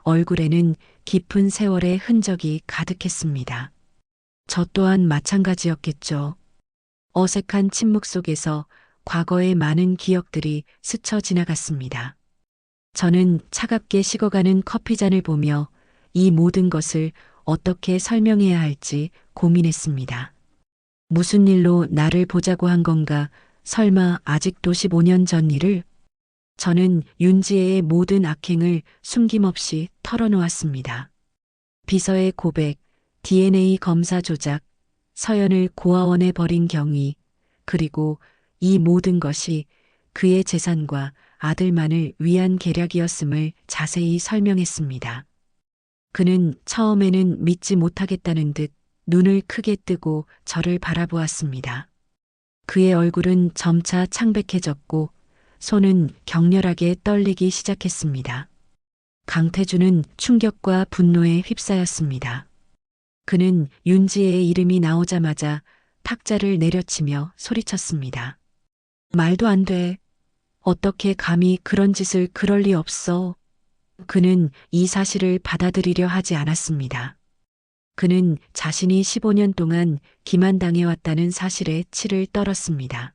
얼굴에는 깊은 세월의 흔적이 가득했습니다. 저 또한 마찬가지였겠죠. 어색한 침묵 속에서 과거의 많은 기억들이 스쳐 지나갔습니다. 저는 차갑게 식어가는 커피잔을 보며 이 모든 것을 어떻게 설명해야 할지 고민했습니다. 무슨 일로 나를 보자고 한 건가? 설마 아직도 15년 전 일을? 저는 윤지혜의 모든 악행을 숨김없이 털어놓았습니다. 비서의 고백, DNA 검사 조작, 서연을 고아원에 버린 경위, 그리고 이 모든 것이 그의 재산과 아들만을 위한 계략이었음을 자세히 설명했습니다. 그는 처음에는 믿지 못하겠다는 듯 눈을 크게 뜨고 저를 바라보았습니다. 그의 얼굴은 점차 창백해졌고 손은 격렬하게 떨리기 시작했습니다. 강태준은 충격과 분노에 휩싸였습니다. 그는 윤지혜의 이름이 나오자마자 탁자를 내려치며 소리쳤습니다. 말도 안 돼. 어떻게 감히 그런 짓을 그럴 리 없어. 그는 이 사실을 받아들이려 하지 않았습니다. 그는 자신이 15년 동안 기만당해왔다는 사실에 치를 떨었습니다.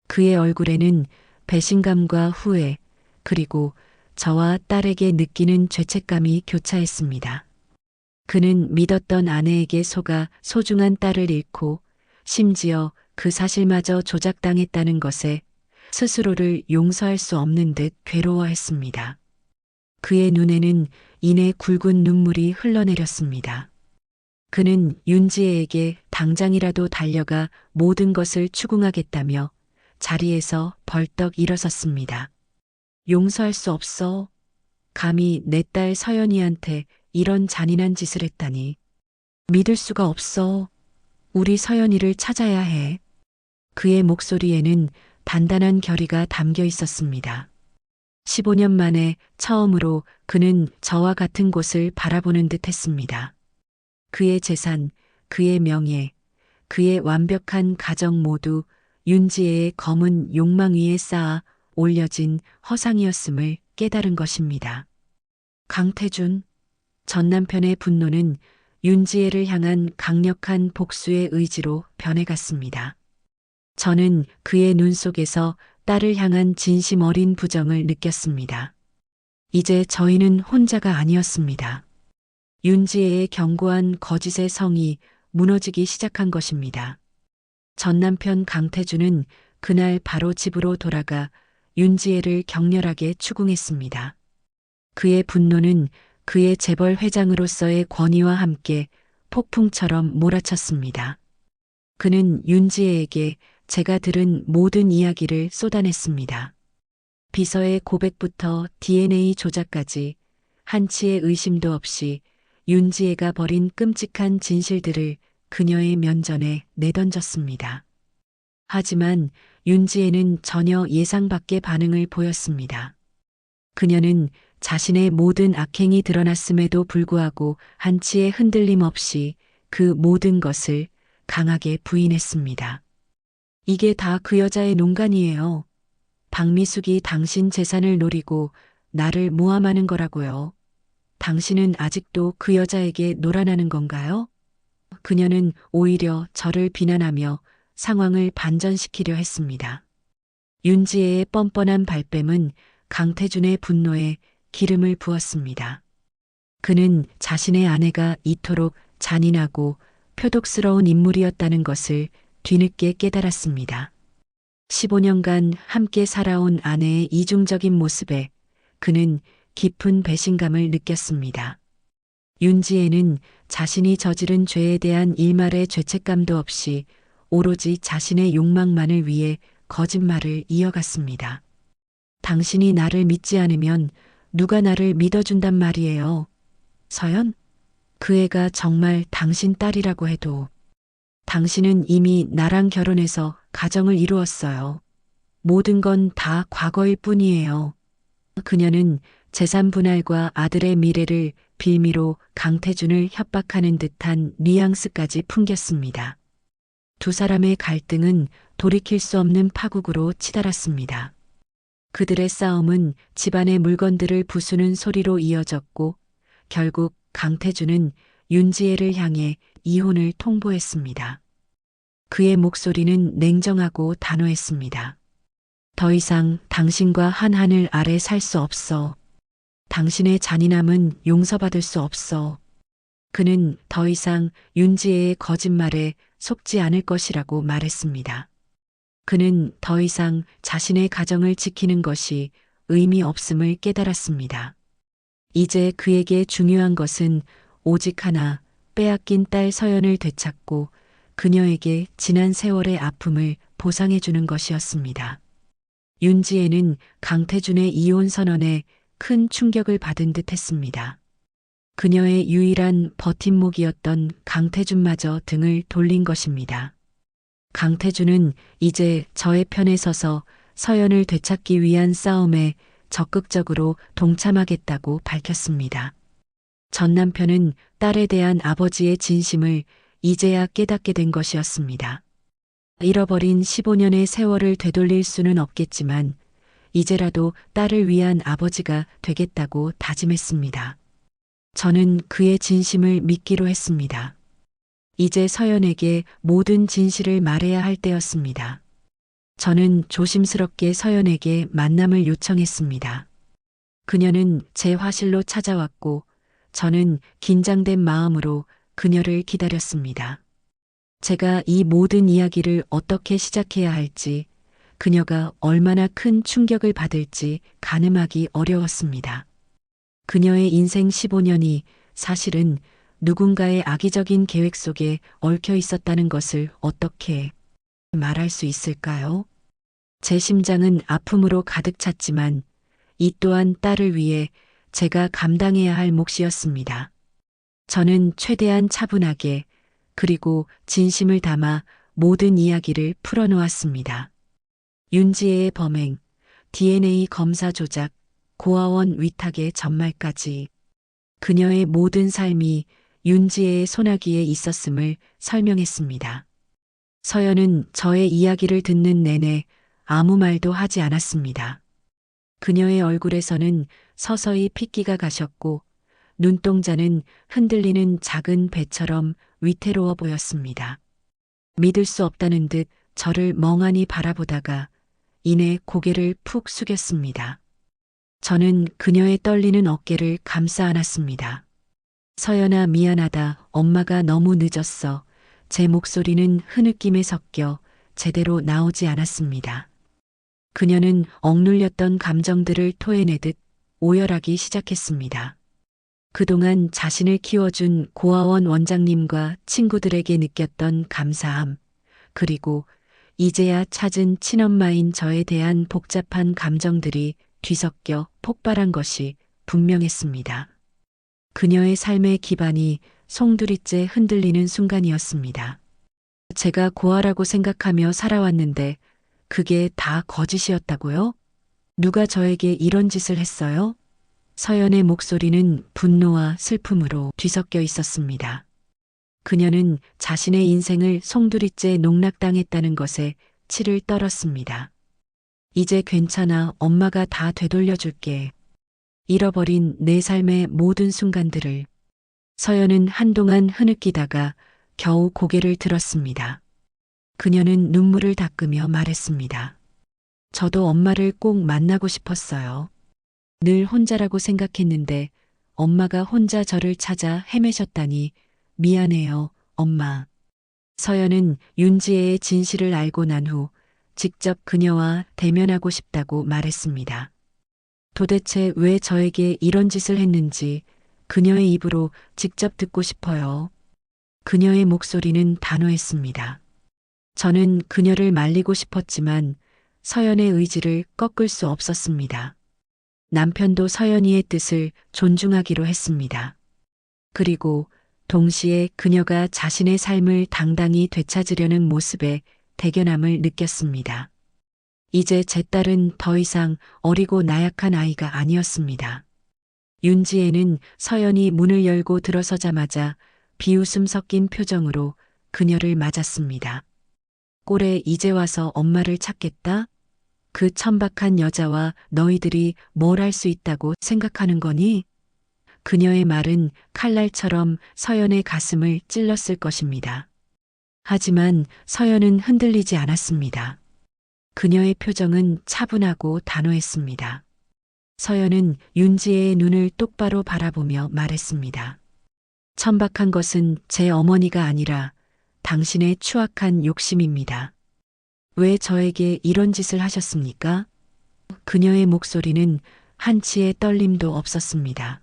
그의 얼굴에는 배신감과 후회, 그리고 저와 딸에게 느끼는 죄책감이 교차했습니다. 그는 믿었던 아내에게 속아 소중한 딸을 잃고 심지어 그 사실마저 조작당했다는 것에 스스로를 용서할 수 없는 듯 괴로워했습니다. 그의 눈에는 이내 굵은 눈물이 흘러내렸습니다. 그는 윤지혜에게 당장이라도 달려가 모든 것을 추궁하겠다며 자리에서 벌떡 일어섰습니다. 용서할 수 없어. 감히 내 딸 서연이한테 이런 잔인한 짓을 했다니. 믿을 수가 없어. 우리 서연이를 찾아야 해. 그의 목소리에는 단단한 결의가 담겨 있었습니다. 15년 만에 처음으로 그는 저와 같은 곳을 바라보는 듯 했습니다. 그의 재산, 그의 명예, 그의 완벽한 가정 모두 윤지혜의 검은 욕망 위에 쌓아 올려진 허상이었음을 깨달은 것입니다. 강태준, 전 남편의 분노는 윤지혜를 향한 강력한 복수의 의지로 변해갔습니다. 저는 그의 눈 속에서 딸을 향한 진심 어린 부정을 느꼈습니다. 이제 저희는 혼자가 아니었습니다. 윤지혜의 견고한 거짓의 성이 무너지기 시작한 것입니다. 전 남편 강태준은 그날 바로 집으로 돌아가 윤지혜를 격렬하게 추궁했습니다. 그의 분노는 그의 재벌 회장으로서의 권위와 함께 폭풍처럼 몰아쳤습니다. 그는 윤지혜에게 제가 들은 모든 이야기를 쏟아냈습니다. 비서의 고백부터 DNA 조작까지 한치의 의심도 없이 윤지혜가 벌인 끔찍한 진실들을 그녀의 면전에 내던졌습니다. 하지만 윤지혜는 전혀 예상 밖의 반응을 보였습니다. 그녀는 자신의 모든 악행이 드러났음에도 불구하고 한치의 흔들림 없이 그 모든 것을 강하게 부인했습니다. 이게 다 그 여자의 농간이에요. 박미숙이 당신 재산을 노리고 나를 모함하는 거라고요. 당신은 아직도 그 여자에게 놀아나는 건가요? 그녀는 오히려 저를 비난하며 상황을 반전시키려 했습니다. 윤지혜의 뻔뻔한 발뺌은 강태준의 분노에 기름을 부었습니다. 그는 자신의 아내가 이토록 잔인하고 표독스러운 인물이었다는 것을 뒤늦게 깨달았습니다. 15년간 함께 살아온 아내의 이중적인 모습에 그는 깊은 배신감을 느꼈습니다. 윤지혜는 자신이 저지른 죄에 대한 일말의 죄책감도 없이 오로지 자신의 욕망만을 위해 거짓말을 이어갔습니다. 당신이 나를 믿지 않으면 누가 나를 믿어준단 말이에요. 서연? 그 애가 정말 당신 딸이라고 해도 당신은 이미 나랑 결혼해서 가정을 이루었어요. 모든 건 다 과거일 뿐이에요. 그녀는 재산 분할과 아들의 미래를 빌미로 강태준을 협박하는 듯한 뉘앙스까지 풍겼습니다. 두 사람의 갈등은 돌이킬 수 없는 파국으로 치달았습니다. 그들의 싸움은 집안의 물건들을 부수는 소리로 이어졌고 결국 강태준은 윤지혜를 향해 이혼을 통보했습니다. 그의 목소리는 냉정하고 단호했습니다. 더 이상 당신과 한 하늘 아래 살 수 없어. 당신의 잔인함은 용서받을 수 없어. 그는 더 이상 윤지혜의 거짓말에 속지 않을 것이라고 말했습니다. 그는 더 이상 자신의 가정을 지키는 것이 의미 없음을 깨달았습니다. 이제 그에게 중요한 것은 오직 하나, 빼앗긴 딸 서연을 되찾고 그녀에게 지난 세월의 아픔을 보상해 주는 것이었습니다. 윤지혜는 강태준의 이혼 선언에 큰 충격을 받은 듯 했습니다. 그녀의 유일한 버팀목이었던 강태준마저 등을 돌린 것입니다. 강태준은 이제 저의 편에 서서 서연을 되찾기 위한 싸움에 적극적으로 동참하겠다고 밝혔습니다. 전 남편은 딸에 대한 아버지의 진심을 이제야 깨닫게 된 것이었습니다. 잃어버린 15년의 세월을 되돌릴 수는 없겠지만 이제라도 딸을 위한 아버지가 되겠다고 다짐했습니다. 저는 그의 진심을 믿기로 했습니다. 이제 서연에게 모든 진실을 말해야 할 때였습니다. 저는 조심스럽게 서연에게 만남을 요청했습니다. 그녀는 제 화실로 찾아왔고 저는 긴장된 마음으로 그녀를 기다렸습니다. 제가 이 모든 이야기를 어떻게 시작해야 할지, 그녀가 얼마나 큰 충격을 받을지 가늠하기 어려웠습니다. 그녀의 인생 15년이 사실은 누군가의 악의적인 계획 속에 얽혀 있었다는 것을 어떻게 말할 수 있을까요? 제 심장은 아픔으로 가득 찼지만 이 또한 딸을 위해 제가 감당해야 할 몫이었습니다. 저는 최대한 차분하게 그리고 진심을 담아 모든 이야기를 풀어놓았습니다. 윤지혜의 범행, DNA 검사 조작, 고아원 위탁의 전말까지 그녀의 모든 삶이 윤지혜의 손아귀에 있었음을 설명했습니다. 서연은 저의 이야기를 듣는 내내 아무 말도 하지 않았습니다. 그녀의 얼굴에서는 서서히 핏기가 가셨고 눈동자는 흔들리는 작은 배처럼 위태로워 보였습니다. 믿을 수 없다는 듯 저를 멍하니 바라보다가 이내 고개를 푹 숙였습니다. 저는 그녀의 떨리는 어깨를 감싸 안았습니다. 서연아, 미안하다. 엄마가 너무 늦었어. 제 목소리는 흐느낌에 섞여 제대로 나오지 않았습니다. 그녀는 억눌렸던 감정들을 토해내듯 오열하기 시작했습니다. 그동안 자신을 키워준 고아원 원장님과 친구들에게 느꼈던 감사함, 그리고 이제야 찾은 친엄마인 저에 대한 복잡한 감정들이 뒤섞여 폭발한 것이 분명했습니다. 그녀의 삶의 기반이 송두리째 흔들리는 순간이었습니다. 제가 고아라고 생각하며 살아왔는데 그게 다 거짓이었다고요? 누가 저에게 이런 짓을 했어요? 서연의 목소리는 분노와 슬픔으로 뒤섞여 있었습니다. 그녀는 자신의 인생을 송두리째 농락당했다는 것에 치를 떨었습니다. 이제 괜찮아. 엄마가 다 되돌려줄게. 잃어버린 내 삶의 모든 순간들을. 서연은 한동안 흐느끼다가 겨우 고개를 들었습니다. 그녀는 눈물을 닦으며 말했습니다. 저도 엄마를 꼭 만나고 싶었어요. 늘 혼자라고 생각했는데 엄마가 혼자 저를 찾아 헤매셨다니 미안해요, 엄마. 서연은 윤지혜의 진실을 알고 난 후 직접 그녀와 대면하고 싶다고 말했습니다. 도대체 왜 저에게 이런 짓을 했는지 그녀의 입으로 직접 듣고 싶어요. 그녀의 목소리는 단호했습니다. 저는 그녀를 말리고 싶었지만 서연의 의지를 꺾을 수 없었습니다. 남편도 서연이의 뜻을 존중하기로 했습니다. 그리고 동시에 그녀가 자신의 삶을 당당히 되찾으려는 모습에 대견함을 느꼈습니다. 이제 제 딸은 더 이상 어리고 나약한 아이가 아니었습니다. 윤지혜는 서연이 문을 열고 들어서자마자 비웃음 섞인 표정으로 그녀를 맞았습니다. 꼴에 이제 와서 엄마를 찾겠다? 그 천박한 여자와 너희들이 뭘 할 수 있다고 생각하는 거니? 그녀의 말은 칼날처럼 서연의 가슴을 찔렀을 것입니다. 하지만 서연은 흔들리지 않았습니다. 그녀의 표정은 차분하고 단호했습니다. 서연은 윤지혜의 눈을 똑바로 바라보며 말했습니다. 천박한 것은 제 어머니가 아니라 당신의 추악한 욕심입니다. 왜 저에게 이런 짓을 하셨습니까? 그녀의 목소리는 한치의 떨림도 없었습니다.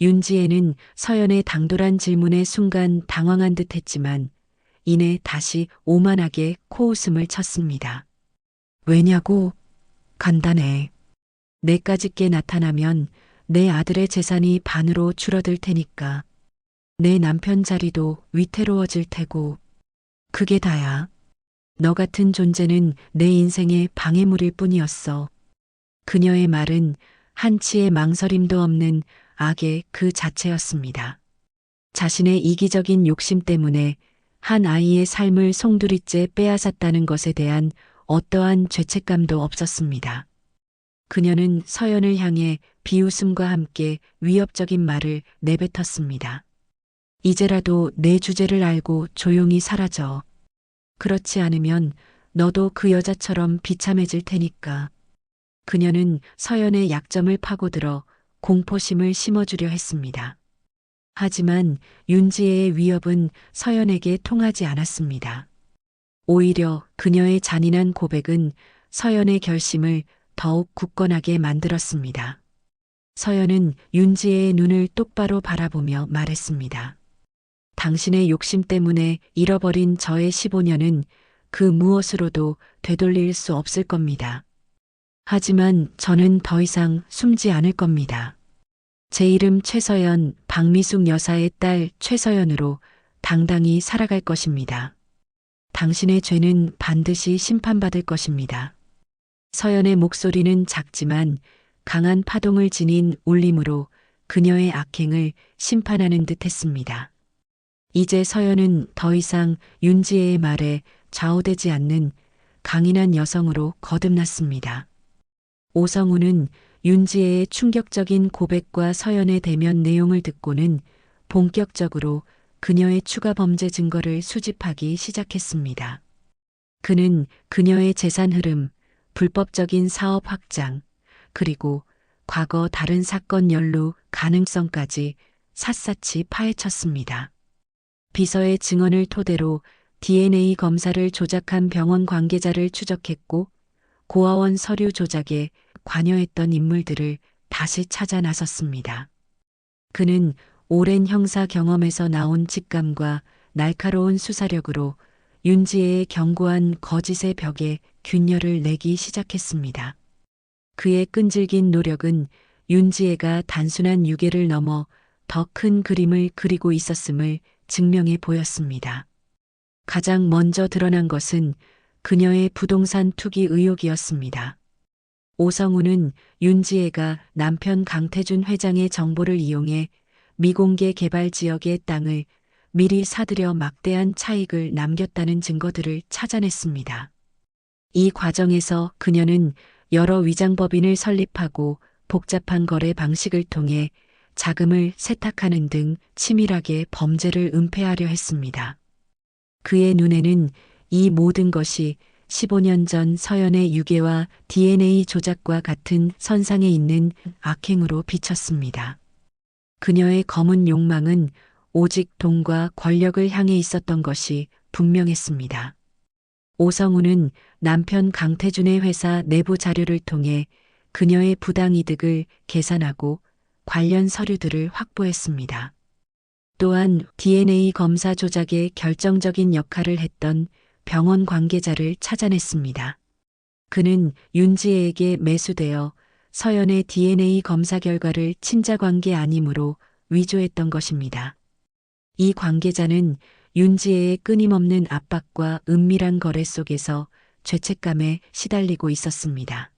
윤지혜는 서연의 당돌한 질문에 순간 당황한 듯 했지만 이내 다시 오만하게 코웃음을 쳤습니다. 왜냐고? 간단해. 내까짓게 나타나면 내 아들의 재산이 반으로 줄어들 테니까. 내 남편 자리도 위태로워질 테고. 그게 다야. 너 같은 존재는 내 인생의 방해물일 뿐이었어. 그녀의 말은 한치의 망설임도 없는 악의 그 자체였습니다. 자신의 이기적인 욕심 때문에 한 아이의 삶을 송두리째 빼앗았다는 것에 대한 어떠한 죄책감도 없었습니다. 그녀는 서연을 향해 비웃음과 함께 위협적인 말을 내뱉었습니다. 이제라도 내 주제를 알고 조용히 사라져. 그렇지 않으면 너도 그 여자처럼 비참해질 테니까. 그녀는 서연의 약점을 파고들어 공포심을 심어주려 했습니다. 하지만 윤지혜의 위협은 서연에게 통하지 않았습니다. 오히려 그녀의 잔인한 고백은 서연의 결심을 더욱 굳건하게 만들었습니다. 서연은 윤지혜의 눈을 똑바로 바라보며 말했습니다. 당신의 욕심 때문에 잃어버린 저의 15년은 그 무엇으로도 되돌릴 수 없을 겁니다. 하지만 저는 더 이상 숨지 않을 겁니다. 제 이름 최서연, 박미숙 여사의 딸 최서연으로 당당히 살아갈 것입니다. 당신의 죄는 반드시 심판받을 것입니다. 서연의 목소리는 작지만 강한 파동을 지닌 울림으로 그녀의 악행을 심판하는 듯 했습니다. 이제 서연은 더 이상 윤지혜의 말에 좌우되지 않는 강인한 여성으로 거듭났습니다. 오성우는 윤지혜의 충격적인 고백과 서연의 대면 내용을 듣고는 본격적으로 그녀의 추가 범죄 증거를 수집하기 시작했습니다. 그는 그녀의 재산 흐름, 불법적인 사업 확장, 그리고 과거 다른 사건 연루 가능성까지 샅샅이 파헤쳤습니다. 비서의 증언을 토대로 DNA 검사를 조작한 병원 관계자를 추적했고 고아원 서류 조작에 관여했던 인물들을 다시 찾아 나섰습니다. 그는 오랜 형사 경험에서 나온 직감과 날카로운 수사력으로 윤지혜의 견고한 거짓의 벽에 균열을 내기 시작했습니다. 그의 끈질긴 노력은 윤지혜가 단순한 유괴를 넘어 더 큰 그림을 그리고 있었음을 증명해 보였습니다. 가장 먼저 드러난 것은 그녀의 부동산 투기 의혹이었습니다. 오성우는 윤지혜가 남편 강태준 회장의 정보를 이용해 미공개 개발 지역의 땅을 미리 사들여 막대한 차익을 남겼다는 증거들을 찾아냈습니다. 이 과정에서 그녀는 여러 위장법인을 설립하고 복잡한 거래 방식을 통해 자금을 세탁하는 등 치밀하게 범죄를 은폐하려 했습니다. 그의 눈에는 이 모든 것이 15년 전 서연의 유괴와 DNA 조작과 같은 선상에 있는 악행으로 비쳤습니다. 그녀의 검은 욕망은 오직 돈과 권력을 향해 있었던 것이 분명했습니다. 오성우는 남편 강태준의 회사 내부 자료를 통해 그녀의 부당이득을 계산하고 관련 서류들을 확보했습니다. 또한 DNA 검사 조작에 결정적인 역할을 했던 병원 관계자를 찾아냈습니다. 그는 윤지혜에게 매수되어 서연의 DNA 검사 결과를 친자 관계 아니므로 위조했던 것입니다. 이 관계자는 윤지혜의 끊임없는 압박과 은밀한 거래 속에서 죄책감에 시달리고 있었습니다.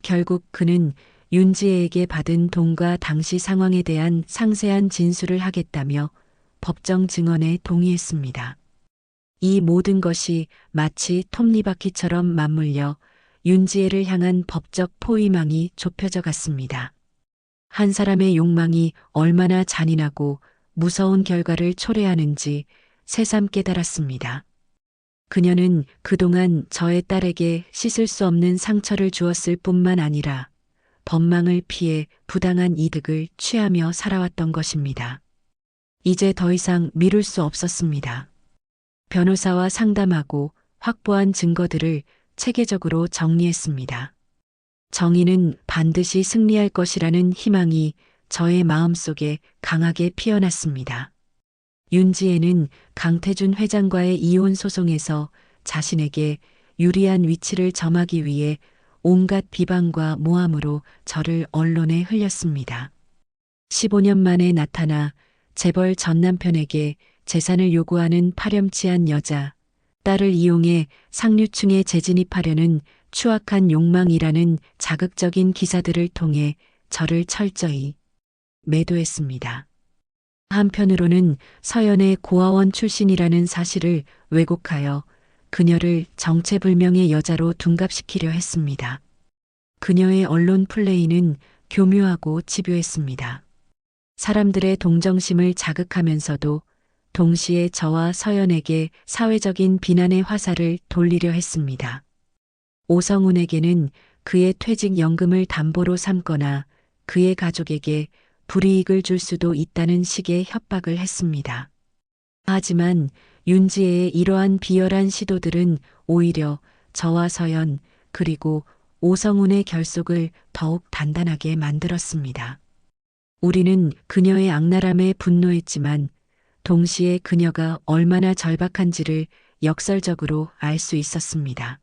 결국 그는 윤지혜에게 받은 돈과 당시 상황에 대한 상세한 진술을 하겠다며 법정 증언에 동의했습니다. 이 모든 것이 마치 톱니바퀴처럼 맞물려 윤지혜를 향한 법적 포위망이 좁혀져 갔습니다. 한 사람의 욕망이 얼마나 잔인하고 무서운 결과를 초래하는지 새삼 깨달았습니다. 그녀는 그동안 저의 딸에게 씻을 수 없는 상처를 주었을 뿐만 아니라 법망을 피해 부당한 이득을 취하며 살아왔던 것입니다. 이제 더 이상 미룰 수 없었습니다. 변호사와 상담하고 확보한 증거들을 체계적으로 정리했습니다. 정의는 반드시 승리할 것이라는 희망이 저의 마음속에 강하게 피어났습니다. 윤지혜는 강태준 회장과의 이혼 소송에서 자신에게 유리한 위치를 점하기 위해 온갖 비방과 모함으로 저를 언론에 흘렸습니다. 15년 만에 나타나 재벌 전 남편에게 재산을 요구하는 파렴치한 여자, 딸을 이용해 상류층에 재진입하려는 추악한 욕망이라는 자극적인 기사들을 통해 저를 철저히 매도했습니다. 한편으로는 서연의 고아원 출신이라는 사실을 왜곡하여 그녀를 정체불명의 여자로 둔갑시키려 했습니다. 그녀의 언론 플레이는 교묘하고 집요했습니다. 사람들의 동정심을 자극하면서도 동시에 저와 서연에게 사회적인 비난의 화살을 돌리려 했습니다. 오성훈에게는 그의 퇴직연금을 담보로 삼거나 그의 가족에게 불이익을 줄 수도 있다는 식의 협박을 했습니다. 하지만 윤지혜의 이러한 비열한 시도들은 오히려 저와 서연 그리고 오성훈의 결속을 더욱 단단하게 만들었습니다. 우리는 그녀의 악랄함에 분노했지만 동시에 그녀가 얼마나 절박한지를 역설적으로 알 수 있었습니다.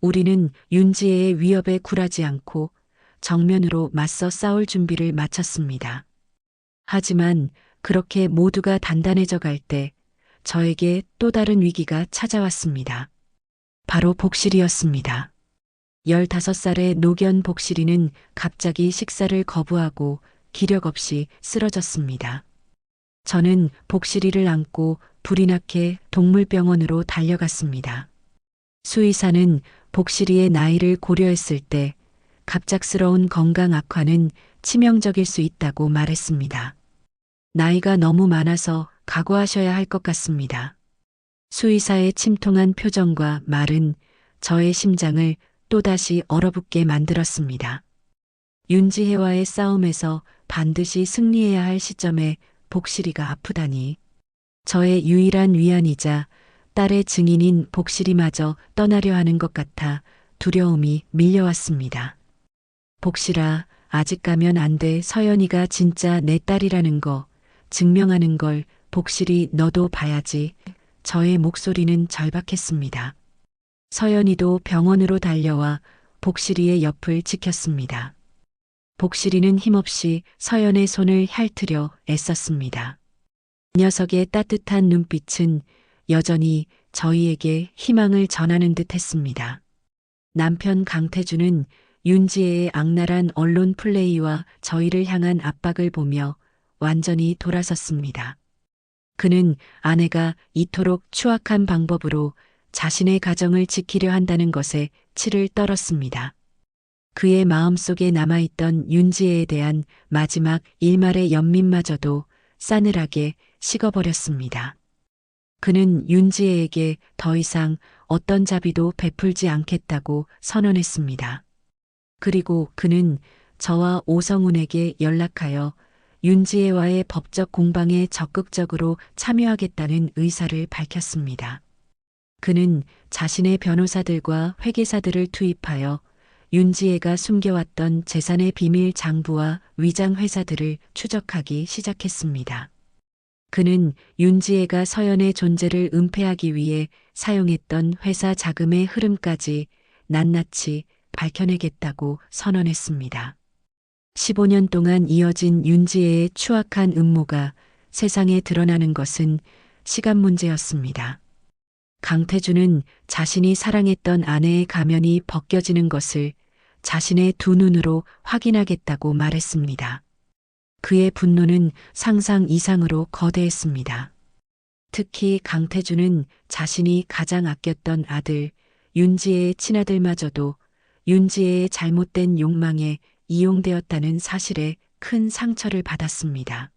우리는 윤지혜의 위협에 굴하지 않고 정면으로 맞서 싸울 준비를 마쳤습니다. 하지만 그렇게 모두가 단단해져 갈 때 저에게 또 다른 위기가 찾아왔습니다. 바로 복실이었습니다. 15살의 노견 복실이는 갑자기 식사를 거부하고 기력 없이 쓰러졌습니다. 저는 복실이를 안고 불이 나게 동물병원으로 달려갔습니다. 수의사는 복실이의 나이를 고려했을 때 갑작스러운 건강 악화는 치명적일 수 있다고 말했습니다. 나이가 너무 많아서 각오하셔야 할 것 같습니다. 수의사의 침통한 표정과 말은 저의 심장을 또다시 얼어붙게 만들었습니다. 윤지혜와의 싸움에서 반드시 승리해야 할 시점에 복실이가 아프다니. 저의 유일한 위안이자 딸의 증인인 복실이마저 떠나려 하는 것 같아 두려움이 밀려왔습니다. 복실아, 아직 가면 안 돼. 서연이가 진짜 내 딸이라는 거 증명하는 걸 복실이 너도 봐야지. 저의 목소리는 절박했습니다. 서연이도 병원으로 달려와 복실이의 옆을 지켰습니다. 복실이는 힘없이 서연의 손을 핥으려 애썼습니다. 녀석의 따뜻한 눈빛은 여전히 저희에게 희망을 전하는 듯 했습니다. 남편 강태준은 윤지혜의 악랄한 언론 플레이와 저희를 향한 압박을 보며 완전히 돌아섰습니다. 그는 아내가 이토록 추악한 방법으로 자신의 가정을 지키려 한다는 것에 치를 떨었습니다. 그의 마음속에 남아있던 윤지혜에 대한 마지막 일말의 연민마저도 싸늘하게 식어버렸습니다. 그는 윤지혜에게 더 이상 어떤 자비도 베풀지 않겠다고 선언했습니다. 그리고 그는 저와 오성훈에게 연락하여 윤지혜와의 법적 공방에 적극적으로 참여하겠다는 의사를 밝혔습니다. 그는 자신의 변호사들과 회계사들을 투입하여 윤지혜가 숨겨왔던 재산의 비밀 장부와 위장 회사들을 추적하기 시작했습니다. 그는 윤지혜가 서연의 존재를 은폐하기 위해 사용했던 회사 자금의 흐름까지 낱낱이 밝혀내겠다고 선언했습니다. 15년 동안 이어진 윤지혜의 추악한 음모가 세상에 드러나는 것은 시간 문제였습니다. 강태준은 자신이 사랑했던 아내의 가면이 벗겨지는 것을 자신의 두 눈으로 확인하겠다고 말했습니다. 그의 분노는 상상 이상으로 거대했습니다. 특히 강태준은 자신이 가장 아꼈던 아들 윤지혜의 친아들마저도 윤지혜의 잘못된 욕망에 이용되었다는 사실에 큰 상처를 받았습니다.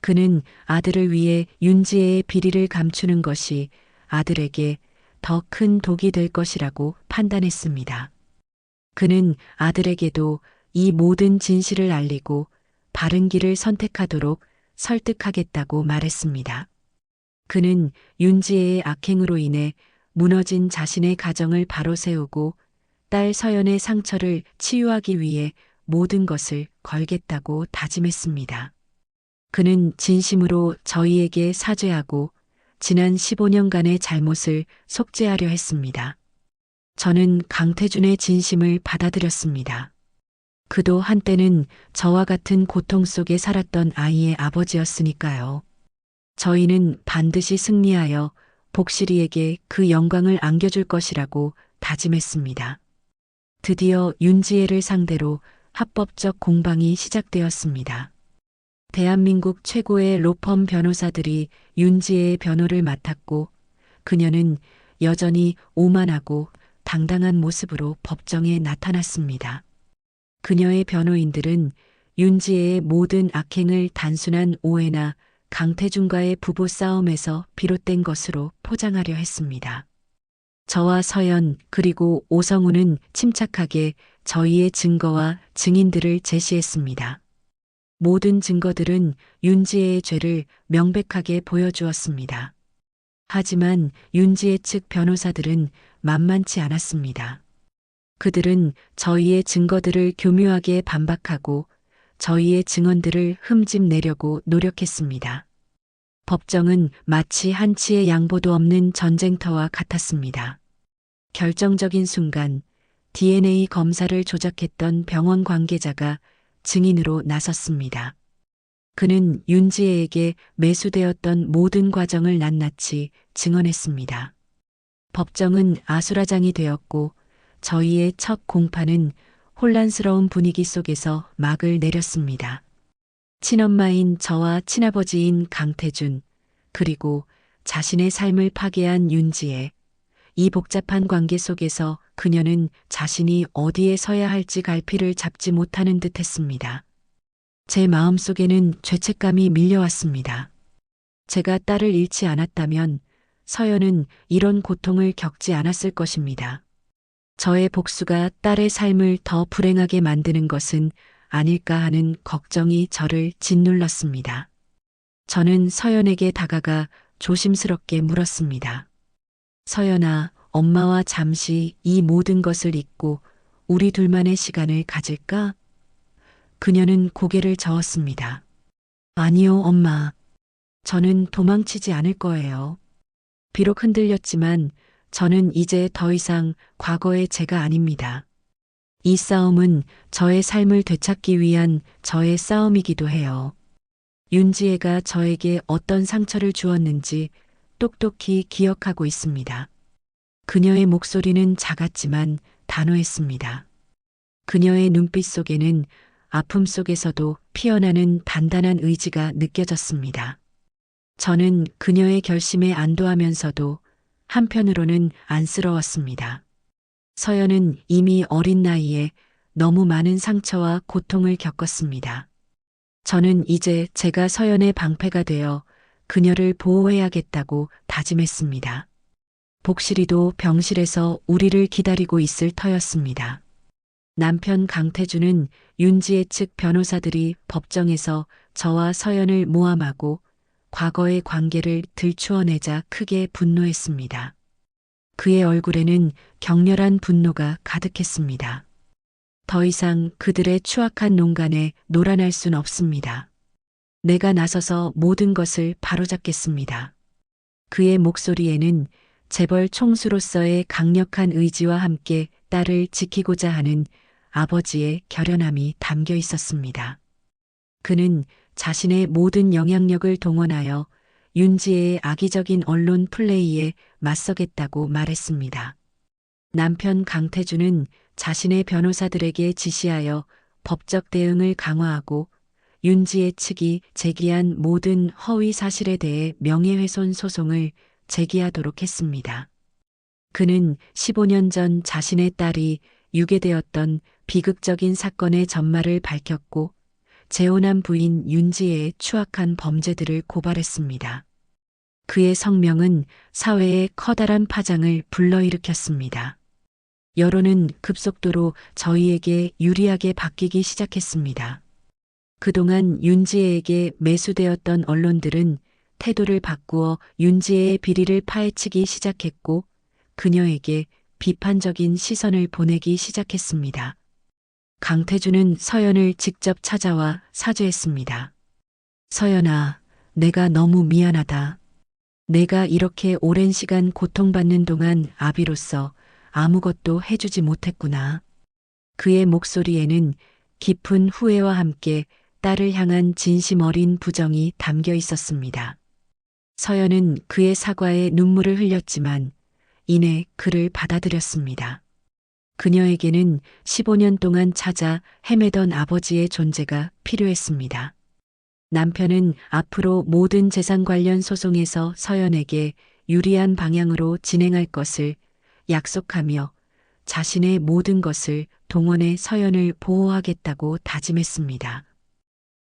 그는 아들을 위해 윤지혜의 비리를 감추는 것이 아들에게 더 큰 독이 될 것이라고 판단했습니다. 그는 아들에게도 이 모든 진실을 알리고 바른 길을 선택하도록 설득하겠다고 말했습니다. 그는 윤지혜의 악행으로 인해 무너진 자신의 가정을 바로 세우고 딸 서연의 상처를 치유하기 위해 모든 것을 걸겠다고 다짐했습니다. 그는 진심으로 저희에게 사죄하고 지난 15년간의 잘못을 속죄하려 했습니다. 저는 강태준의 진심을 받아들였습니다. 그도 한때는 저와 같은 고통 속에 살았던 아이의 아버지였으니까요. 저희는 반드시 승리하여 복실이에게 그 영광을 안겨줄 것이라고 다짐했습니다. 드디어 윤지혜를 상대로 합법적 공방이 시작되었습니다. 대한민국 최고의 로펌 변호사들이 윤지혜의 변호를 맡았고 그녀는 여전히 오만하고 당당한 모습으로 법정에 나타났습니다. 그녀의 변호인들은 윤지혜의 모든 악행을 단순한 오해나 강태준과의 부부 싸움에서 비롯된 것으로 포장하려 했습니다. 저와 서연 그리고 오성우는 침착하게 저희의 증거와 증인들을 제시했습니다. 모든 증거들은 윤지혜의 죄를 명백하게 보여주었습니다. 하지만 윤지혜 측 변호사들은 만만치 않았습니다. 그들은 저희의 증거들을 교묘하게 반박하고 저희의 증언들을 흠집내려고 노력했습니다. 법정은 마치 한치의 양보도 없는 전쟁터와 같았습니다. 결정적인 순간 DNA 검사를 조작했던 병원 관계자가 증인으로 나섰습니다. 그는 윤지혜에게 매수되었던 모든 과정을 낱낱이 증언했습니다. 법정은 아수라장이 되었고 저희의 첫 공판은 혼란스러운 분위기 속에서 막을 내렸습니다. 친엄마인 저와 친아버지인 강태준, 그리고 자신의 삶을 파괴한 윤지혜, 이 복잡한 관계 속에서 그녀는 자신이 어디에 서야 할지 갈피를 잡지 못하는 듯 했습니다. 제 마음속에는 죄책감이 밀려왔습니다. 제가 딸을 잃지 않았다면 서연은 이런 고통을 겪지 않았을 것입니다. 저의 복수가 딸의 삶을 더 불행하게 만드는 것은 아닐까 하는 걱정이 저를 짓눌렀습니다. 저는 서연에게 다가가 조심스럽게 물었습니다. 서연아, 엄마와 잠시 이 모든 것을 잊고 우리 둘만의 시간을 가질까? 그녀는 고개를 저었습니다. 아니요, 엄마. 저는 도망치지 않을 거예요. 비록 흔들렸지만 저는 이제 더 이상 과거의 제가 아닙니다. 이 싸움은 저의 삶을 되찾기 위한 저의 싸움이기도 해요. 윤지혜가 저에게 어떤 상처를 주었는지 똑똑히 기억하고 있습니다. 그녀의 목소리는 작았지만 단호했습니다. 그녀의 눈빛 속에는 아픔 속에서도 피어나는 단단한 의지가 느껴졌습니다. 저는 그녀의 결심에 안도하면서도 한편으로는 안쓰러웠습니다. 서연은 이미 어린 나이에 너무 많은 상처와 고통을 겪었습니다. 저는 이제 제가 서연의 방패가 되어 그녀를 보호해야겠다고 다짐했습니다. 복실이도 병실에서 우리를 기다리고 있을 터였습니다. 남편 강태준은 윤지혜 측 변호사들이 법정에서 저와 서연을 모함하고 과거의 관계를 들추어내자 크게 분노했습니다. 그의 얼굴에는 격렬한 분노가 가득했습니다. 더 이상 그들의 추악한 농간에 놀아날 순 없습니다. 내가 나서서 모든 것을 바로잡겠습니다. 그의 목소리에는 재벌 총수로서의 강력한 의지와 함께 딸을 지키고자 하는 아버지의 결연함이 담겨 있었습니다. 그는 자신의 모든 영향력을 동원하여 윤지혜의 악의적인 언론 플레이에 맞서겠다고 말했습니다. 남편 강태준은 자신의 변호사들에게 지시하여 법적 대응을 강화하고 윤지혜 측이 제기한 모든 허위 사실에 대해 명예훼손 소송을 제기하도록 했습니다. 그는 15년 전 자신의 딸이 유괴되었던 비극적인 사건의 전말을 밝혔고 재혼한 부인 윤지혜의 추악한 범죄들을 고발했습니다. 그의 성명은 사회에 커다란 파장을 불러일으켰습니다. 여론은 급속도로 저희에게 유리하게 바뀌기 시작했습니다. 그동안 윤지혜에게 매수되었던 언론들은 태도를 바꾸어 윤지혜의 비리를 파헤치기 시작했고 그녀에게 비판적인 시선을 보내기 시작했습니다. 강태준은 서연을 직접 찾아와 사죄했습니다. 서연아, 내가 너무 미안하다. 내가 이렇게 오랜 시간 고통받는 동안 아비로서 아무것도 해주지 못했구나. 그의 목소리에는 깊은 후회와 함께 딸을 향한 진심 어린 부정이 담겨 있었습니다. 서연은 그의 사과에 눈물을 흘렸지만 이내 그를 받아들였습니다. 그녀에게는 15년 동안 찾아 헤매던 아버지의 존재가 필요했습니다. 남편은 앞으로 모든 재산 관련 소송에서 서연에게 유리한 방향으로 진행할 것을 약속하며 자신의 모든 것을 동원해 서연을 보호하겠다고 다짐했습니다.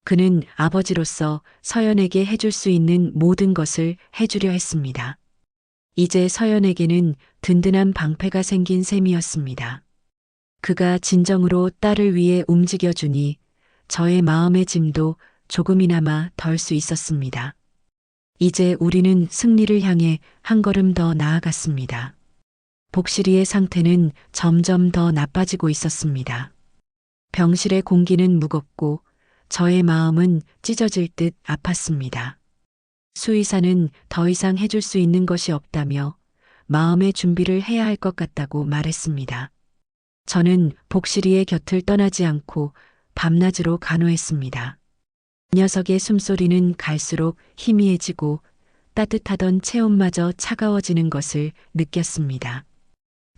그는 아버지로서 서연에게 해줄 수 있는 모든 것을 해주려 했습니다. 이제 서연에게는 든든한 방패가 생긴 셈이었습니다. 그가 진정으로 딸을 위해 움직여주니 저의 마음의 짐도 조금이나마 덜 수 있었습니다. 이제 우리는 승리를 향해 한 걸음 더 나아갔습니다. 복실이의 상태는 점점 더 나빠지고 있었습니다. 병실의 공기는 무겁고 저의 마음은 찢어질 듯 아팠습니다. 수의사는 더 이상 해줄 수 있는 것이 없다며 마음의 준비를 해야 할 것 같다고 말했습니다. 저는 복실이의 곁을 떠나지 않고 밤낮으로 간호했습니다. 녀석의 숨소리는 갈수록 희미해지고 따뜻하던 체온마저 차가워지는 것을 느꼈습니다.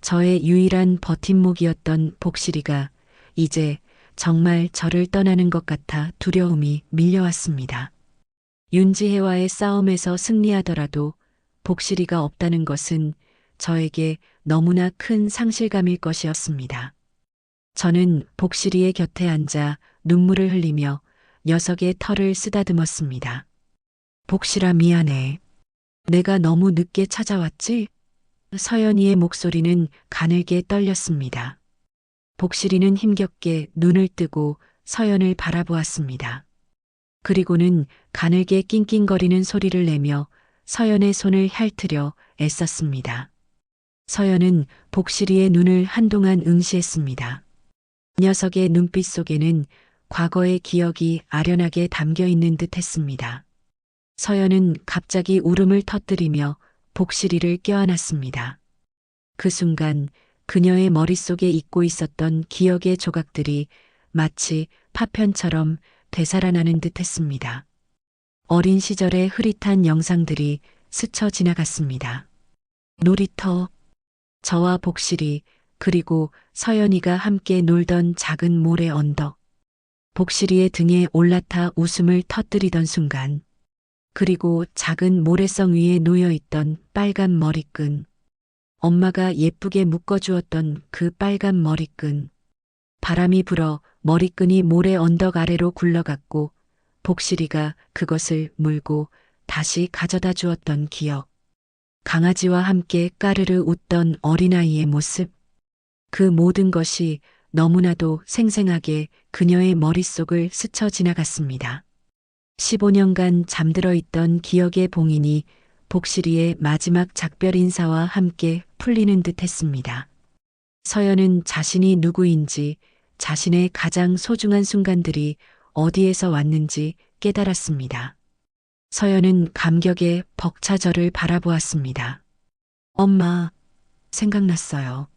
저의 유일한 버팀목이었던 복실이가 이제 정말 저를 떠나는 것 같아 두려움이 밀려왔습니다. 윤지혜와의 싸움에서 승리하더라도 복실이가 없다는 것은 저에게 너무나 큰 상실감일 것이었습니다. 저는 복실이의 곁에 앉아 눈물을 흘리며 녀석의 털을 쓰다듬었습니다. 복실아, 미안해. 내가 너무 늦게 찾아왔지? 서연이의 목소리는 가늘게 떨렸습니다. 복실이는 힘겹게 눈을 뜨고 서연을 바라보았습니다. 그리고는 가늘게 낑낑거리는 소리를 내며 서연의 손을 핥으려 애썼습니다. 서연은 복실이의 눈을 한동안 응시했습니다. 녀석의 눈빛 속에는 과거의 기억이 아련하게 담겨 있는 듯 했습니다. 서연은 갑자기 울음을 터뜨리며 복실이를 껴안았습니다. 그 순간 그녀의 머릿속에 잊고 있었던 기억의 조각들이 마치 파편처럼 되살아나는 듯 했습니다. 어린 시절의 흐릿한 영상들이 스쳐 지나갔습니다. 놀이터, 저와 복실이, 그리고 서연이가 함께 놀던 작은 모래 언덕. 복실이의 등에 올라타 웃음을 터뜨리던 순간, 그리고 작은 모래성 위에 놓여있던 빨간 머리끈. 엄마가 예쁘게 묶어주었던 그 빨간 머리끈. 바람이 불어 머리끈이 모래 언덕 아래로 굴러갔고 복실이가 그것을 물고 다시 가져다 주었던 기억. 강아지와 함께 까르르 웃던 어린아이의 모습. 그 모든 것이 너무나도 생생하게 그녀의 머릿속을 스쳐 지나갔습니다. 15년간 잠들어 있던 기억의 봉인이 복실이의 마지막 작별 인사와 함께 풀리는 듯 했습니다. 서연은 자신이 누구인지, 자신의 가장 소중한 순간들이 어디에서 왔는지 깨달았습니다. 서연은 감격에 벅차 저를 바라보았습니다. 엄마, 생각났어요.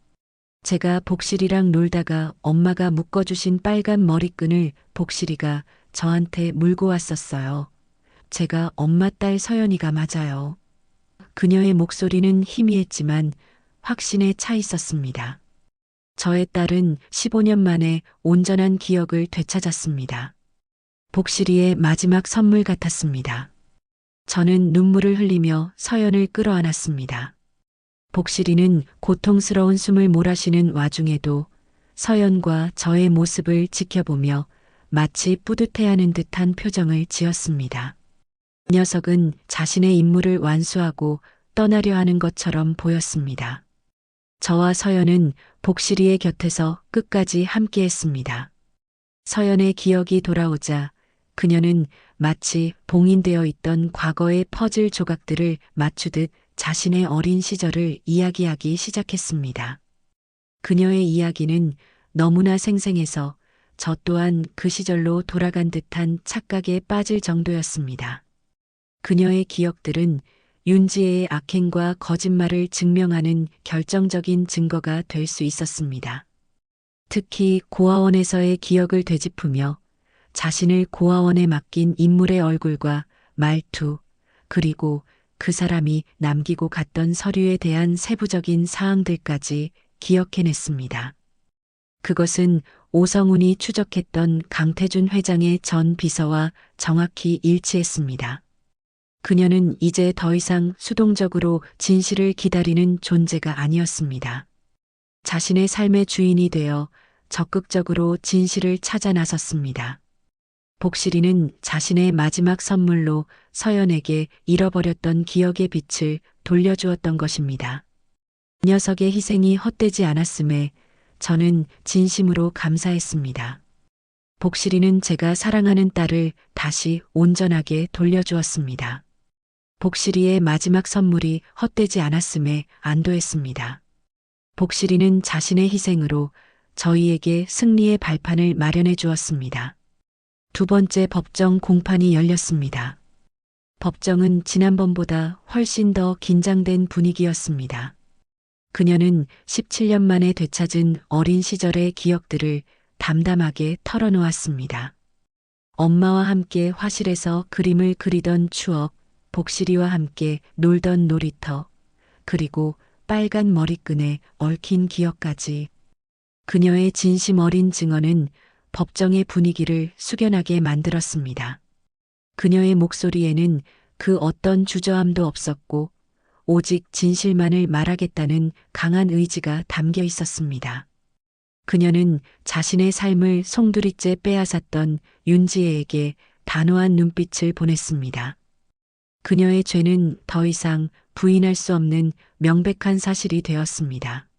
제가 복실이랑 놀다가 엄마가 묶어주신 빨간 머리끈을 복실이가 저한테 물고 왔었어요. 제가 엄마 딸 서연이가 맞아요. 그녀의 목소리는 희미했지만 확신에 차 있었습니다. 저의 딸은 15년 만에 온전한 기억을 되찾았습니다. 복실이의 마지막 선물 같았습니다. 저는 눈물을 흘리며 서연을 끌어안았습니다. 복실이는 고통스러운 숨을 몰아쉬는 와중에도 서연과 저의 모습을 지켜보며 마치 뿌듯해하는 듯한 표정을 지었습니다. 녀석은 자신의 임무를 완수하고 떠나려 하는 것처럼 보였습니다. 저와 서연은 복실이의 곁에서 끝까지 함께했습니다. 서연의 기억이 돌아오자 그녀는 마치 봉인되어 있던 과거의 퍼즐 조각들을 맞추듯 자신의 어린 시절을 이야기하기 시작했습니다. 그녀의 이야기는 너무나 생생해서 저 또한 그 시절로 돌아간 듯한 착각에 빠질 정도였습니다. 그녀의 기억들은 윤지혜의 악행과 거짓말을 증명하는 결정적인 증거가 될 수 있었습니다. 특히 고아원에서의 기억을 되짚으며 자신을 고아원에 맡긴 인물의 얼굴과 말투, 그리고 그 사람이 남기고 갔던 서류에 대한 세부적인 사항들까지 기억해냈습니다. 그것은 오성훈이 추적했던 강태준 회장의 전 비서와 정확히 일치했습니다. 그녀는 이제 더 이상 수동적으로 진실을 기다리는 존재가 아니었습니다. 자신의 삶의 주인이 되어 적극적으로 진실을 찾아 나섰습니다. 복실이는 자신의 마지막 선물로 서연에게 잃어버렸던 기억의 빛을 돌려주었던 것입니다. 녀석의 희생이 헛되지 않았음에 저는 진심으로 감사했습니다. 복실이는 제가 사랑하는 딸을 다시 온전하게 돌려주었습니다. 복실이의 마지막 선물이 헛되지 않았음에 안도했습니다. 복실이는 자신의 희생으로 저희에게 승리의 발판을 마련해 주었습니다. 두 번째 법정 공판이 열렸습니다. 법정은 지난번보다 훨씬 더 긴장된 분위기였습니다. 그녀는 17년 만에 되찾은 어린 시절의 기억들을 담담하게 털어놓았습니다. 엄마와 함께 화실에서 그림을 그리던 추억, 복실이와 함께 놀던 놀이터, 그리고 빨간 머리끈에 얽힌 기억까지. 그녀의 진심 어린 증언은 법정의 분위기를 숙연하게 만들었습니다. 그녀의 목소리에는 그 어떤 주저함도 없었고 오직 진실만을 말하겠다는 강한 의지가 담겨 있었습니다. 그녀는 자신의 삶을 송두리째 빼앗았던 윤지혜에게 단호한 눈빛을 보냈습니다. 그녀의 죄는 더 이상 부인할 수 없는 명백한 사실이 되었습니다.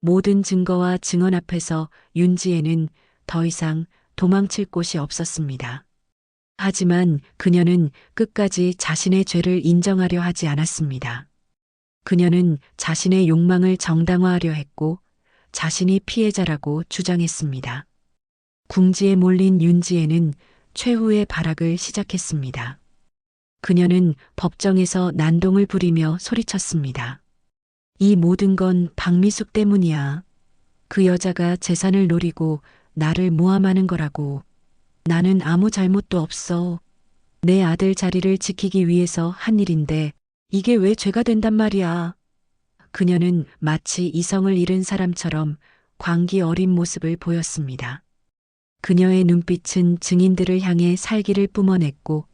모든 증거와 증언 앞에서 윤지혜는 더 이상 도망칠 곳이 없었습니다. 하지만 그녀는 끝까지 자신의 죄를 인정하려 하지 않았습니다. 그녀는 자신의 욕망을 정당화하려 했고 자신이 피해자라고 주장했습니다. 궁지에 몰린 윤지혜는 최후의 발악을 시작했습니다. 그녀는 법정에서 난동을 부리며 소리쳤습니다. 이 모든 건 박미숙 때문이야. 그 여자가 재산을 노리고 나를 모함하는 거라고. 나는 아무 잘못도 없어. 내 아들 자리를 지키기 위해서 한 일인데 이게 왜 죄가 된단 말이야. 그녀는 마치 이성을 잃은 사람처럼 광기 어린 모습을 보였습니다. 그녀의 눈빛은 증인들을 향해 살기를 뿜어냈고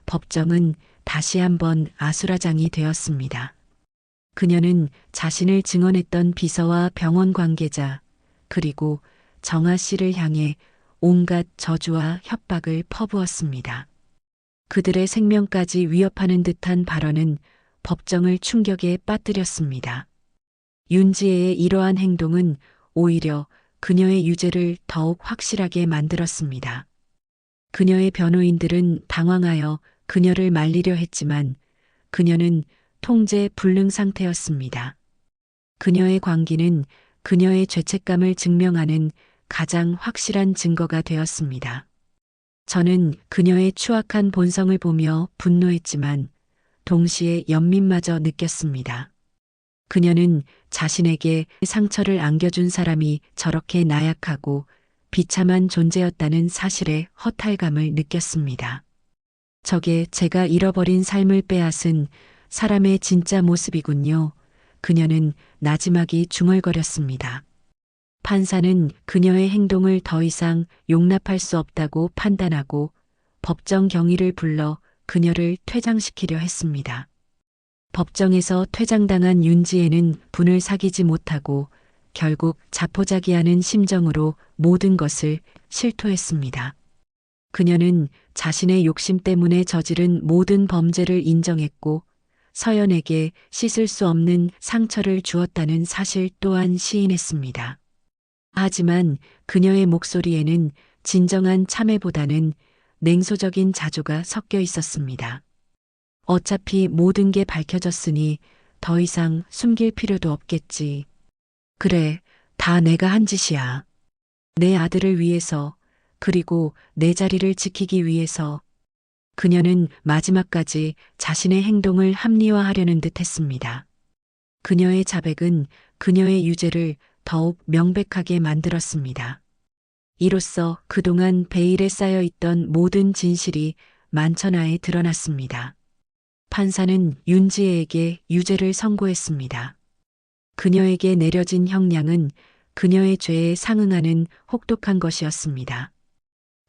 법정은 다시 한번 아수라장이 되었습니다. 그녀는 자신을 증언했던 비서와 병원 관계자 그리고 정아 씨를 향해 온갖 저주와 협박을 퍼부었습니다. 그들의 생명까지 위협하는 듯한 발언은 법정을 충격에 빠뜨렸습니다. 윤지혜의 이러한 행동은 오히려 그녀의 유죄를 더욱 확실하게 만들었습니다. 그녀의 변호인들은 당황하여 그녀를 말리려 했지만 그녀는 통제 불능 상태였습니다. 그녀의 광기는 그녀의 죄책감을 증명하는 가장 확실한 증거가 되었습니다. 저는 그녀의 추악한 본성을 보며 분노했지만 동시에 연민마저 느꼈습니다. 그녀는 자신에게 상처를 안겨준 사람이 저렇게 나약하고 비참한 존재였다는 사실에 허탈감을 느꼈습니다. 저게 제가 잃어버린 삶을 빼앗은 사람의 진짜 모습이군요. 그녀는 나지막이 중얼거렸습니다. 판사는 그녀의 행동을 더 이상 용납할 수 없다고 판단하고 법정 경위를 불러 그녀를 퇴장시키려 했습니다. 법정에서 퇴장당한 윤지혜는 분을 사귀지 못하고 결국 자포자기하는 심정으로 모든 것을 실토했습니다. 그녀는 자신의 욕심 때문에 저지른 모든 범죄를 인정했고 서연에게 씻을 수 없는 상처를 주었다는 사실 또한 시인했습니다. 하지만 그녀의 목소리에는 진정한 참회보다는 냉소적인 자조가 섞여 있었습니다. 어차피 모든 게 밝혀졌으니 더 이상 숨길 필요도 없겠지. 그래, 다 내가 한 짓이야. 내 아들을 위해서, 그리고 내 자리를 지키기 위해서. 그녀는 마지막까지 자신의 행동을 합리화하려는 듯 했습니다. 그녀의 자백은 그녀의 유죄를 더욱 명백하게 만들었습니다. 이로써 그동안 베일에 쌓여 있던 모든 진실이 만천하에 드러났습니다. 판사는 윤지혜에게 유죄를 선고했습니다. 그녀에게 내려진 형량은 그녀의 죄에 상응하는 혹독한 것이었습니다.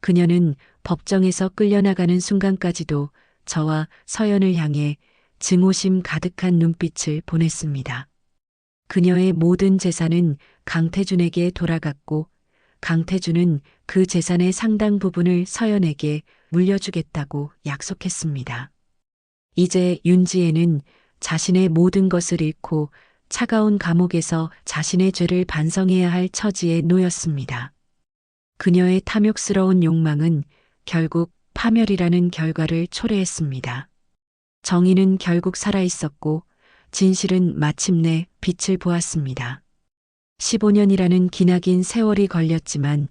그녀는 법정에서 끌려나가는 순간까지도 저와 서연을 향해 증오심 가득한 눈빛을 보냈습니다. 그녀의 모든 재산은 강태준에게 돌아갔고 강태준은 그 재산의 상당 부분을 서연에게 물려주겠다고 약속했습니다. 이제 윤지혜는 자신의 모든 것을 잃고 차가운 감옥에서 자신의 죄를 반성해야 할 처지에 놓였습니다. 그녀의 탐욕스러운 욕망은 결국 파멸이라는 결과를 초래했습니다. 정의는 결국 살아있었고 진실은 마침내 빛을 보았습니다. 15년이라는 기나긴 세월이 걸렸지만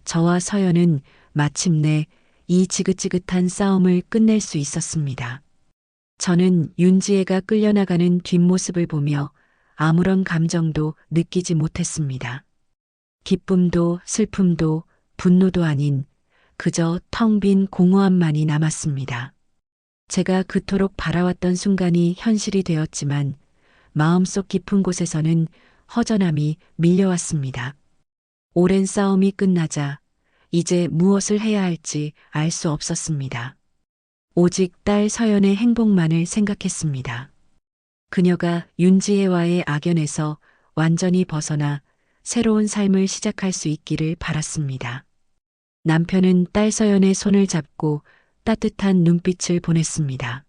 저와 서연은 마침내 이 지긋지긋한 싸움을 끝낼 수 있었습니다. 저는 윤지혜가 끌려나가는 뒷모습을 보며 아무런 감정도 느끼지 못했습니다. 기쁨도 슬픔도 분노도 아닌 그저 텅 빈 공허함만이 남았습니다. 제가 그토록 바라왔던 순간이 현실이 되었지만 마음속 깊은 곳에서는 허전함이 밀려왔습니다. 오랜 싸움이 끝나자 이제 무엇을 해야 할지 알 수 없었습니다. 오직 딸 서연의 행복만을 생각했습니다. 그녀가 윤지혜와의 악연에서 완전히 벗어나 새로운 삶을 시작할 수 있기를 바랐습니다. 남편은 딸 서연의 손을 잡고 따뜻한 눈빛을 보냈습니다.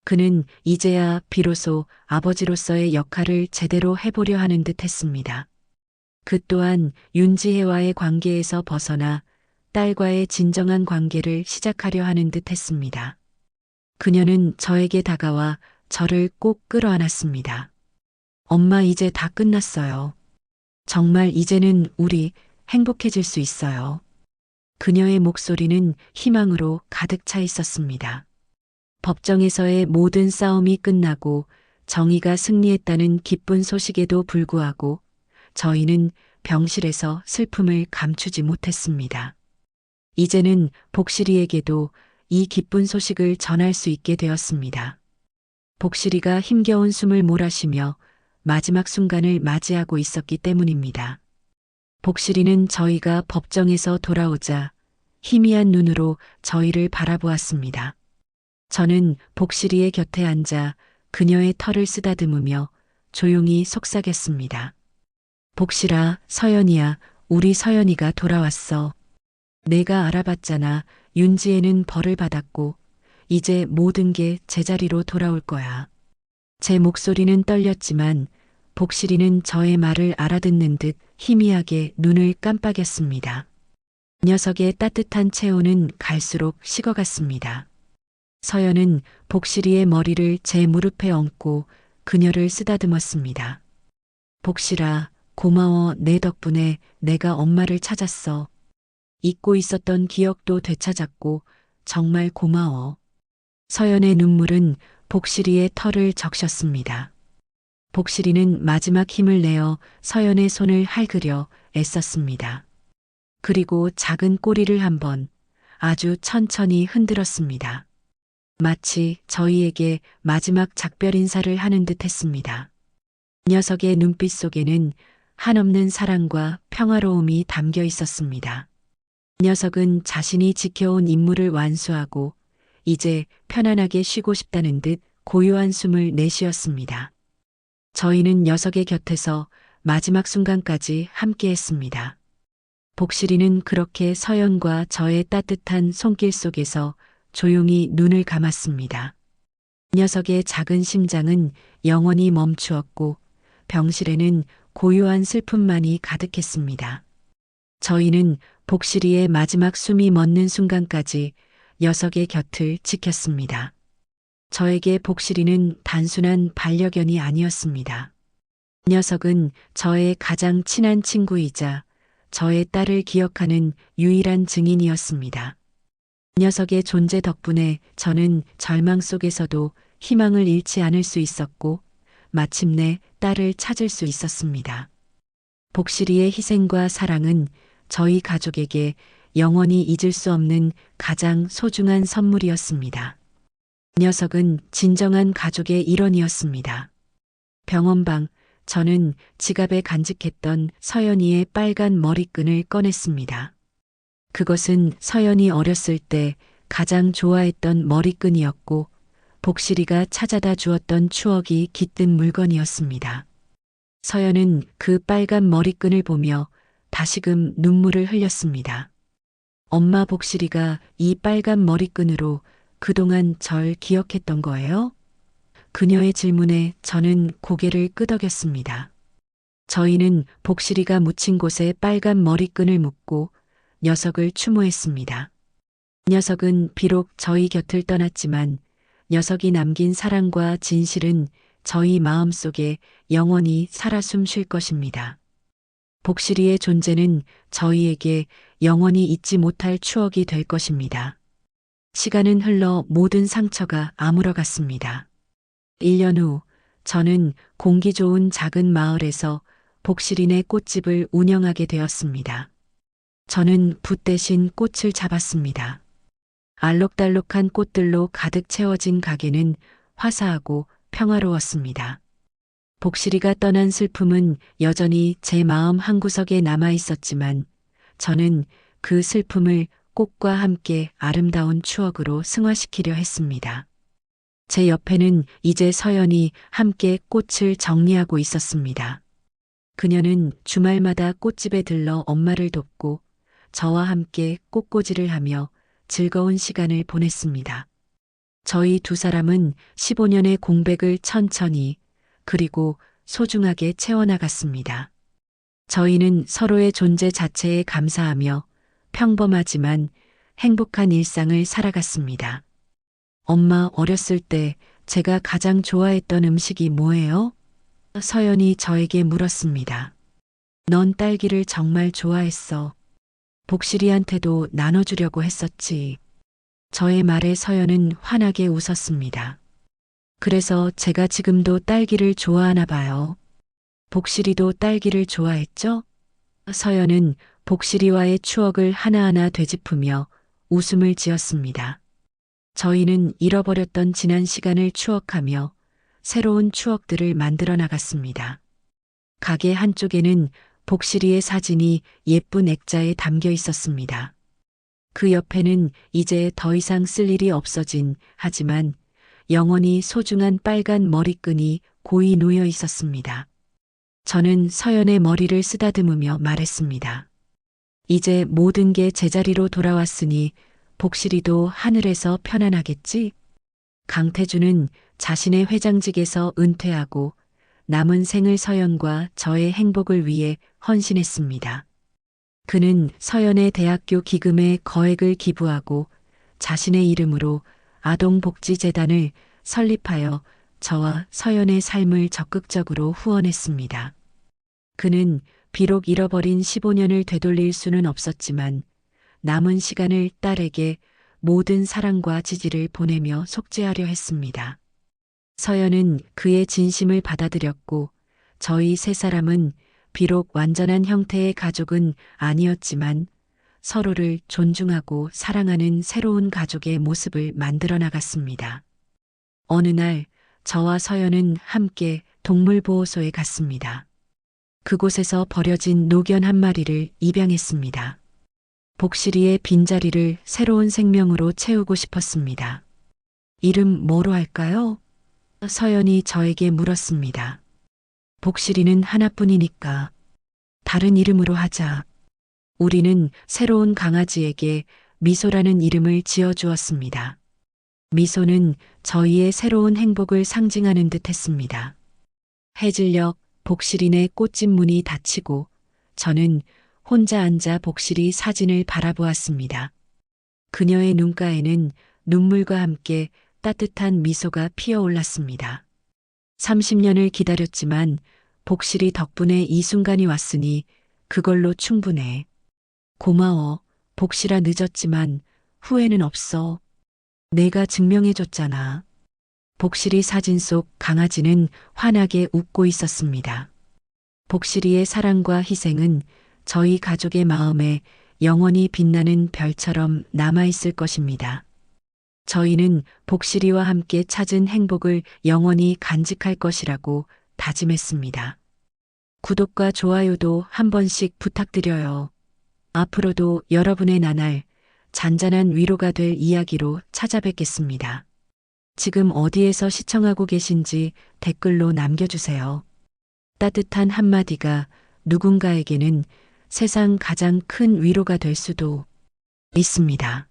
그는 이제야 비로소 아버지로서의 역할을 제대로 해보려 하는 듯 했습니다. 그 또한 윤지혜와의 관계에서 벗어나 딸과의 진정한 관계를 시작하려 하는 듯 했습니다. 그녀는 저에게 다가와 저를 꼭 끌어안았습니다. 엄마, 이제 다 끝났어요. 정말 이제는 우리 행복해질 수 있어요. 그녀의 목소리는 희망으로 가득 차 있었습니다. 법정에서의 모든 싸움이 끝나고 정의가 승리했다는 기쁜 소식에도 불구하고 저희는 병실에서 슬픔을 감추지 못했습니다. 이제는 복실이에게도 이 기쁜 소식을 전할 수 있게 되었습니다. 복실이가 힘겨운 숨을 몰아쉬며 마지막 순간을 맞이하고 있었기 때문입니다. 복실이는 저희가 법정에서 돌아오자 희미한 눈으로 저희를 바라보았습니다. 저는 복실이의 곁에 앉아 그녀의 털을 쓰다듬으며 조용히 속삭였습니다. 복실아, 서연이야, 우리 서연이가 돌아왔어. 내가 알아봤잖아. 윤지혜는 벌을 받았고 이제 모든 게 제자리로 돌아올 거야. 제 목소리는 떨렸지만 복실이는 저의 말을 알아듣는 듯 희미하게 눈을 깜빡였습니다. 녀석의 따뜻한 체온은 갈수록 식어갔습니다. 서연은 복실이의 머리를 제 무릎에 얹고 그녀를 쓰다듬었습니다. 복실아, 고마워. 내 덕분에 내가 엄마를 찾았어. 잊고 있었던 기억도 되찾았고 정말 고마워. 서연의 눈물은 복실이의 털을 적셨습니다. 복실이는 마지막 힘을 내어 서연의 손을 할그려 애썼습니다. 그리고 작은 꼬리를 한번 아주 천천히 흔들었습니다. 마치 저희에게 마지막 작별 인사를 하는 듯 했습니다. 녀석의 눈빛 속에는 한없는 사랑과 평화로움이 담겨 있었습니다. 녀석은 자신이 지켜온 임무를 완수하고 이제 편안하게 쉬고 싶다는 듯 고요한 숨을 내쉬었습니다. 저희는 녀석의 곁에서 마지막 순간까지 함께 했습니다. 복실이는 그렇게 서연과 저의 따뜻한 손길 속에서 조용히 눈을 감았습니다. 녀석의 작은 심장은 영원히 멈추었고 병실에는 고요한 슬픔만이 가득했습니다. 저희는 복실이의 마지막 숨이 멎는 순간까지 녀석의 곁을 지켰습니다. 저에게 복실이는 단순한 반려견이 아니었습니다. 녀석은 저의 가장 친한 친구이자 저의 딸을 기억하는 유일한 증인이었습니다. 녀석의 존재 덕분에 저는 절망 속에서도 희망을 잃지 않을 수 있었고 마침내 딸을 찾을 수 있었습니다. 복실이의 희생과 사랑은 저희 가족에게 영원히 잊을 수 없는 가장 소중한 선물이었습니다. 녀석은 진정한 가족의 일원이었습니다. 병원방, 저는 지갑에 간직했던 서연이의 빨간 머리끈을 꺼냈습니다. 그것은 서연이 어렸을 때 가장 좋아했던 머리끈이었고 복실이가 찾아다 주었던 추억이 깃든 물건이었습니다. 서연은 그 빨간 머리끈을 보며 다시금 눈물을 흘렸습니다. 엄마, 복실이가 이 빨간 머리끈으로 그동안 절 기억했던 거예요? 그녀의 질문에 저는 고개를 끄덕였습니다. 저희는 복실이가 묻힌 곳에 빨간 머리끈을 묶고 녀석을 추모했습니다. 녀석은 비록 저희 곁을 떠났지만 녀석이 남긴 사랑과 진실은 저희 마음속에 영원히 살아 숨쉴 것입니다. 복실이의 존재는 저희에게 영원히 잊지 못할 추억이 될 것입니다. 시간은 흘러 모든 상처가 아물어갔습니다. 1년 후 저는 공기 좋은 작은 마을에서 복실이네 꽃집을 운영하게 되었습니다. 저는 붓 대신 꽃을 잡았습니다. 알록달록한 꽃들로 가득 채워진 가게는 화사하고 평화로웠습니다. 복실이가 떠난 슬픔은 여전히 제 마음 한구석에 남아 있었지만 저는 그 슬픔을 꽃과 함께 아름다운 추억으로 승화시키려 했습니다. 제 옆에는 이제 서연이 함께 꽃을 정리하고 있었습니다. 그녀는 주말마다 꽃집에 들러 엄마를 돕고 저와 함께 꽃꽂이를 하며 즐거운 시간을 보냈습니다. 저희 두 사람은 15년의 공백을 천천히 그리고 소중하게 채워나갔습니다. 저희는 서로의 존재 자체에 감사하며 평범하지만 행복한 일상을 살아갔습니다. 엄마, 어렸을 때 제가 가장 좋아했던 음식이 뭐예요? 서연이 저에게 물었습니다. 넌 딸기를 정말 좋아했어. 복실이한테도 나눠주려고 했었지. 저의 말에 서연은 환하게 웃었습니다. 그래서 제가 지금도 딸기를 좋아하나 봐요. 복실이도 딸기를 좋아했죠? 서연은 복실이와의 추억을 하나하나 되짚으며 웃음을 지었습니다. 저희는 잃어버렸던 지난 시간을 추억하며 새로운 추억들을 만들어 나갔습니다. 가게 한쪽에는 복실이의 사진이 예쁜 액자에 담겨 있었습니다. 그 옆에는 이제 더 이상 쓸 일이 없어진 하지만 영원히 소중한 빨간 머리끈이 고이 놓여 있었습니다. 저는 서연의 머리를 쓰다듬으며 말했습니다. 이제 모든 게 제자리로 돌아왔으니 복실이도 하늘에서 편안하겠지? 강태주는 자신의 회장직에서 은퇴하고 남은 생을 서연과 저의 행복을 위해 헌신했습니다. 그는 서연의 대학교 기금에 거액을 기부하고 자신의 이름으로 아동복지재단을 설립하여 저와 서연의 삶을 적극적으로 후원했습니다. 그는 비록 잃어버린 15년을 되돌릴 수는 없었지만 남은 시간을 딸에게 모든 사랑과 지지를 보내며 속죄하려 했습니다. 서연은 그의 진심을 받아들였고 저희 세 사람은 비록 완전한 형태의 가족은 아니었지만 서로를 존중하고 사랑하는 새로운 가족의 모습을 만들어 나갔습니다. 어느 날 저와 서연은 함께 동물보호소에 갔습니다. 그곳에서 버려진 노견 한 마리를 입양했습니다. 복실이의 빈자리를 새로운 생명으로 채우고 싶었습니다. 이름 뭐로 할까요? 서연이 저에게 물었습니다. 복실이는 하나뿐이니까 다른 이름으로 하자. 우리는 새로운 강아지에게 미소라는 이름을 지어주었습니다. 미소는 저희의 새로운 행복을 상징하는 듯 했습니다. 해질녘 복실이네 꽃집 문이 닫히고 저는 혼자 앉아 복실이 사진을 바라보았습니다. 그녀의 눈가에는 눈물과 함께 따뜻한 미소가 피어올랐습니다. 30년을 기다렸지만 복실이 덕분에 이 순간이 왔으니 그걸로 충분해. 고마워. 복실아, 늦었지만 후회는 없어. 내가 증명해줬잖아. 복실이 사진 속 강아지는 환하게 웃고 있었습니다. 복실이의 사랑과 희생은 저희 가족의 마음에 영원히 빛나는 별처럼 남아있을 것입니다. 저희는 복실이와 함께 찾은 행복을 영원히 간직할 것이라고 다짐했습니다. 구독과 좋아요도 한 번씩 부탁드려요. 앞으로도 여러분의 나날 잔잔한 위로가 될 이야기로 찾아뵙겠습니다. 지금 어디에서 시청하고 계신지 댓글로 남겨주세요. 따뜻한 한마디가 누군가에게는 세상 가장 큰 위로가 될 수도 있습니다.